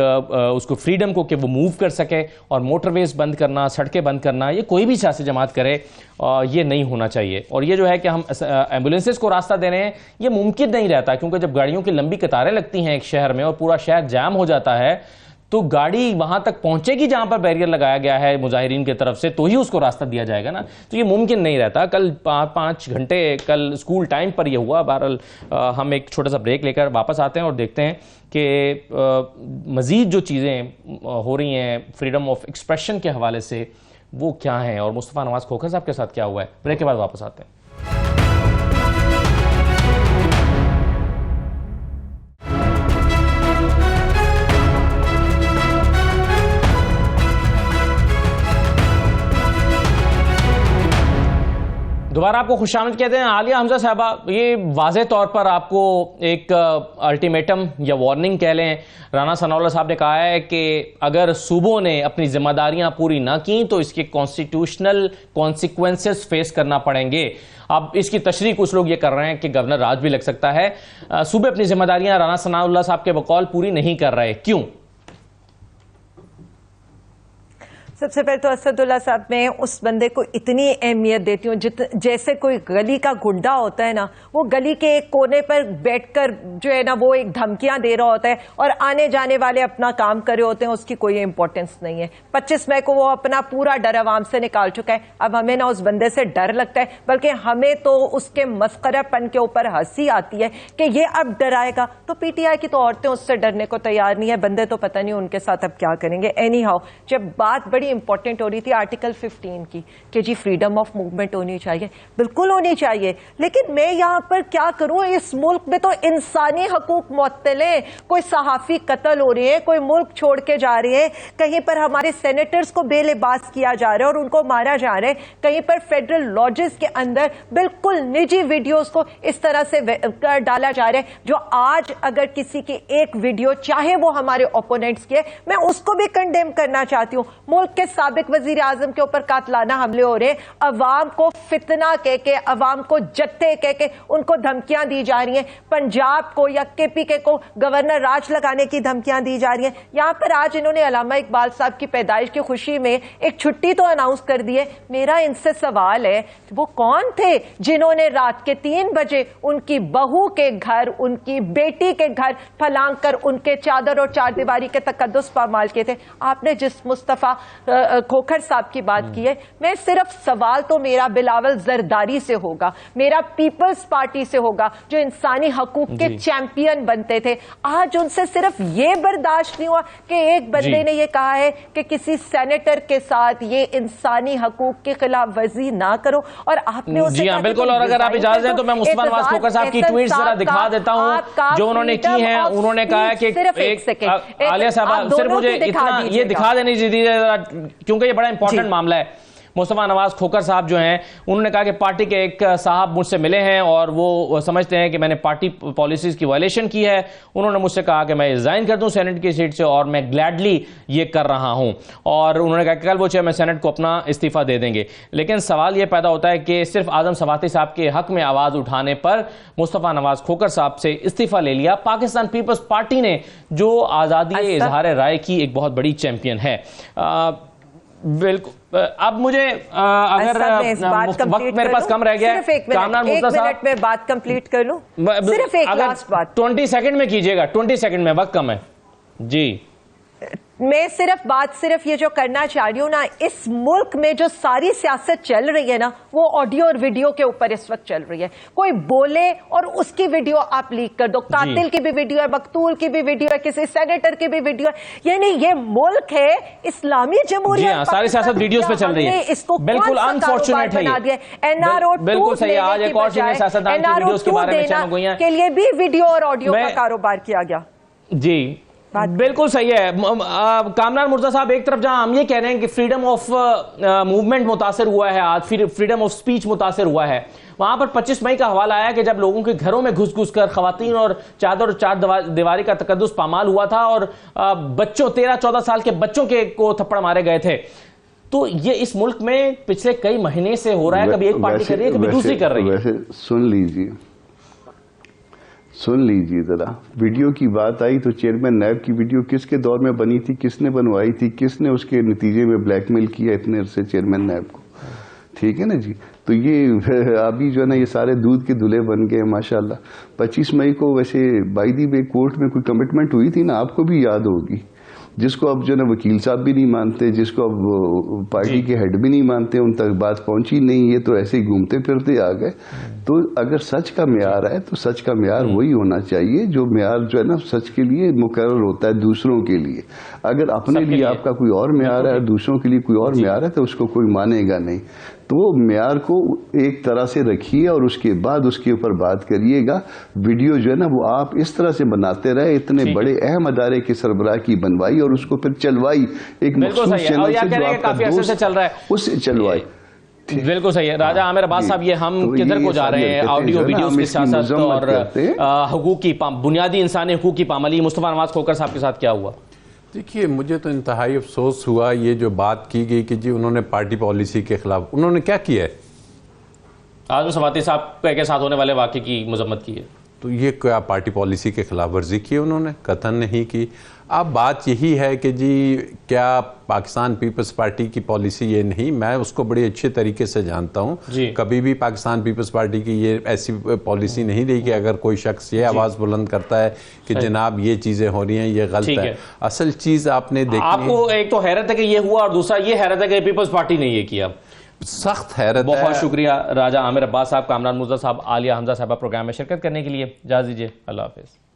उसको फ्रीडम को कि वो मूव कर सके, और मोटरवेज बंद करना, सड़कें बंद करना, ये कोई भी सियासी जमात करे ये नहीं होना चाहिए। और ये जो है कि हम एम्बुलेंसेस को रास्ता दे रहे हैं, ये मुमकिन नहीं रहता, क्योंकि जब गाड़ियों की लंबी कतारें लगती हैं एक शहर में और पूरा शहर जाम हो जाता है, तो गाड़ी वहां तक पहुंचेगी जहां पर बैरियर लगाया गया है मुजाहिरीन की तरफ से, तो ही उसको रास्ता दिया जाएगा ना। तो ये मुमकिन नहीं रहता। कल 5 घंटे कल स्कूल टाइम पर यह हुआ। बहरहाल हम एक छोटा सा ब्रेक लेकर वापस आते हैं और देखते हैं कि मजीद जो चीज़ें हो रही हैं फ्रीडम ऑफ एक्सप्रेशन के हवाले से वो क्या हैं, और मुस्तफ़ा नवाज खोखर साहब के साथ क्या हुआ है। ब्रेक के बाद वापस आते हैं। दोबारा आपको खुशामद कहते हैं। आलिया हमजा साहबा, ये वाज़े तौर पर आपको एक अल्टीमेटम या वार्निंग कह लें, राना सनाउल्लाह साहब ने कहा है कि अगर सूबों ने अपनी जिम्मेदारियां पूरी ना की तो इसके कॉन्स्टिट्यूशनल कॉन्सिक्वेंसेस फेस करना पड़ेंगे। अब इसकी तशरीह कुछ लोग ये कर रहे हैं कि गवर्नर राज भी लग सकता है। सूबे अपनी जिम्मेदारियां राना सनाउल्लाह साहब के बकौल पूरी नहीं कर रहे, क्यों? सबसे पहले तो असदुल्ला साहब, मैं उस बंदे को इतनी अहमियत देती हूँ जैसे कोई गली का गुंडा होता है ना, वो गली के एक कोने पर बैठकर जो है ना वो एक धमकियां दे रहा होता है और आने जाने वाले अपना काम कर रहे होते हैं, उसकी कोई इंपॉर्टेंस नहीं है। 25 मई को वो अपना पूरा डर अवाम से निकाल चुका है। अब हमें ना उस बंदे से डर लगता है, बल्कि हमें तो उसके मस्खरापन के ऊपर हंसी आती है कि ये अब डराएगा। तो पीटीआई की तो औरतें उससे डरने को तैयार नहीं है, बंदे तो पता नहीं उनके साथ अब क्या करेंगे। एनी हाउ, जब बात बड़ी बड़ी इंपॉर्टेंट हो रही थी आर्टिकल 15 की कि जी फ्रीडम ऑफ मूवमेंट होनी चाहिए, बिल्कुल होनी चाहिए, लेकिन मैं यहाँ पर क्या करूं, इस मुल्क में तो इंसानी हकूक मुअत्तल हैं, कोई सहाफी कत्ल हो रहे हैं, कोई मुल्क छोड़ के जा रहे हैं, कहीं पर हमारे सेनेटर्स को बेलिबास किया जा रहा है और उनको मारा जा रहा है, कहीं पर फेडरल लॉजेस के अंदर बिल्कुल निजी वीडियोस को इस तरह से डाला जा रहा है, जो आज अगर किसी की एक वीडियो चाहे वो हमारे ओपोनेंट्स के, मैं उसको भी कंडेम करना चाहती हूं। मुल्क के साबिक वजीर आजम के ऊपर कातलाना हमले हो रहे हैं, अवाम को फितना कह के, अवाम को जत्थे कह के उनको धमकियां दी जा रही हैं, पंजाब को या केपीके को गवर्नर राज लगाने की धमकियां दी जा रही हैं। यहां पर आज इन्होंने अल्लामा इकबाल साहब की पैदाइश की खुशी में एक छुट्टी तो अनाउंस कर दी है। मेरा इनसे सवाल है, वो कौन थे जिन्होंने रात के 3 बजे उनकी बहू के घर, उनकी बेटी के घर फलांग कर उनके चादर और चारदीवारी के तकद्दुस पामाल किए थे? आपने जिस मुस्तफा खोखर साहब की बात की है, मैं सिर्फ सवाल तो मेरा बिलावल जरदारी से होगा, मेरा पीपल्स पार्टी से होगा, जो इंसानी हकूक के चैंपियन बनते थे। आज उनसे सिर्फ ये बर्दाश्त नहीं हुआ कि एक बंदे ने ये कहा है कि किसी सेनेटर के साथ ये इंसानी हकूक के खिलाफ वर्जी ना करो, और आपने उसे जी हाँ बिल्कुल। और अगर आप इजाजत दें तो मैं मुस्तफा नवाज खोखर साहब की ट्वीट जरा दिखा देता हूं जो उन्होंने की है। उन्होंने कहा है कि आलिया साहब सिर्फ मुझे इतना ये दिखा देनी चाहिए क्योंकि ये बड़ा इंपॉर्टेंट मामला है। मुस्तफा नवाज खोखर साहब जो हैं उन्होंने कहा कि पार्टी के एक साहब मुझसे मिले हैं और वो समझते हैं कि मैंने पार्टी पॉलिसीज की वायलेशन की है। उन्होंने मुझसे कहा कि मैं रिजाइन कर दूं सेनेट की सीट से और मैं ग्लैडली ये कर रहा हूं, और उन्होंने कहा कि कल वो चेयरमैन सेनेट को अपना इस्तीफा दे देंगे। लेकिन सवाल ये पैदा होता है कि सिर्फ आजम सवाती साहब के हक में आवाज उठाने पर मुस्तफा नवाज खोखर साहब से इस्तीफा ले लिया। पाकिस्तान पीपल्स पार्टी ने जो आज़ादी इजहार राय की एक बहुत बड़ी चैंपियन है। बिल्कुल। अब मुझे अगर वक्त मेरे पास कम रह गया है, कामरान मुर्तज़ा साहब, 1 मिनट में बात कंप्लीट कर लूं, सिर्फ एक लास्ट बात 20 सेकंड में कीजिएगा, 20 सेकंड में, वक्त कम है जी। मैं सिर्फ ये जो करना चाह रही हूँ ना, इस मुल्क में जो सारी सियासत चल रही है ना, वो ऑडियो और वीडियो के ऊपर इस वक्त चल रही है। कोई बोले और उसकी वीडियो आप लीक कर दो, कातिल की भी वीडियो है, मकतूल की भी वीडियो है, किसी सेनेटर की भी वीडियो है, यानी ये मुल्क है इस्लामी जमहूरियत, सारी सियासत वीडियोस पे चल रही है। इसको बिल्कुल अनफॉर्चुनेट है ये। एनआरओ बिल्कुल सही है। आज एक और सियासतदान की वीडियोस के बारे में चर्चा हुई है के लिए भी वीडियो और ऑडियो का कारोबार किया गया। जी बिल्कुल सही है। कामरान मुर्तज़ा साहब, एक तरफ जहां हम ये कह रहे हैं कि फ्रीडम ऑफ मूवमेंट मुतासर हुआ है, आज फिर फ्रीडम ऑफ स्पीच मुतासर हुआ है, वहां पर 25 मई का हवाला आया कि जब लोगों के घरों में घुस घुस कर खवातीन और चार दीवारी का तकद्दुस पामाल हुआ था और बच्चों 13-14 साल के बच्चों के को थप्पड़ मारे गए थे। तो ये इस मुल्क में पिछले कई महीने से हो रहा है, कभी एक पार्टी कर रही है, कभी दूसरी कर रही है। वैसे सुन लीजिए जरा, वीडियो की बात आई तो चेयरमैन नैब की वीडियो किसके दौर में बनी थी, किसने बनवाई थी, किसने उसके नतीजे में ब्लैकमेल किया इतने अरसे चेयरमैन नैब को, ठीक है ना जी। तो ये अभी जो है ना ये सारे दूध के दूल्हे बन गए माशाल्लाह। 25 मई को वैसे बाई दी वे कोर्ट में कोई कमिटमेंट हुई थी ना, आपको भी याद होगी, जिसको अब जो है ना वकील साहब भी नहीं मानते, जिसको अब पार्टी के हेड भी नहीं मानते, उन तक बात पहुंची नहीं, ये तो ऐसे ही घूमते फिरते आ गए। तो अगर सच का म्यार है तो सच का म्यार वही होना चाहिए जो म्यार जो है ना सच के लिए मुकर्रर होता है दूसरों के लिए। अगर अपने लिए आपका कोई और म्यार है और दूसरों के लिए कोई और म्यार है तो उसको कोई मानेगा नहीं। तो म्यार को एक तरह से रखिए और उसके बाद उसके ऊपर बात करिएगा। वीडियो जो है ना वो आप इस तरह से बनाते रहे, इतने बड़े अहम अदारे की सरबराह की बनवाई और उसको फिर चलवाई एक मखसूस चैनल से जो आपका दोस्त चल रहा है उससे चलवाई। बिल्कुल सही है। राजा आमिर अब्बास साहब, ये हम तो किधर को जा रहे हैं? ऑडियो वीडियोस की सियासत और हुकूक की बुनियादी इंसानी हुकूक की पामाली। मुस्तफा नवाज खोखर साहब के साथ क्या हुआ? देखिए, मुझे तो इंतहाई अफसोस हुआ ये जो बात की गई कि जी उन्होंने पार्टी पॉलिसी के खिलाफ, उन्होंने क्या किया है? आजम सवाती साहब के साथ होने वाले वाक़े की मजम्मत की है। तो ये क्या पार्टी पॉलिसी के खिलाफ वर्जी की उन्होंने? कतन नहीं की। अब बात यही है कि जी क्या पाकिस्तान पीपल्स पार्टी की पॉलिसी ये नहीं, मैं उसको बड़े अच्छे तरीके से जानता हूँ। कभी भी पाकिस्तान पीपल्स पार्टी की ये ऐसी पॉलिसी नहीं रही कि अगर कोई शख्स ये आवाज़ बुलंद करता है कि जनाब ये चीज़ें हो रही हैं, ये गलत है। असल चीज़ आपने देखी, आपको एक तो हैरत है कि ये हुआ और दूसरा ये हैरत है कि पीपल्स पार्टी ने ये किया। सख्त हैरत। बहुत शुक्रिया राजा आमिर अब्बास साहब, कामरान मुर्तज़ा साहब, आलिया हमजा साहबा प्रोग्राम में शिरकत करने के लिए। इजाज़त दीजिए, अल्लाह हाफ़िज़।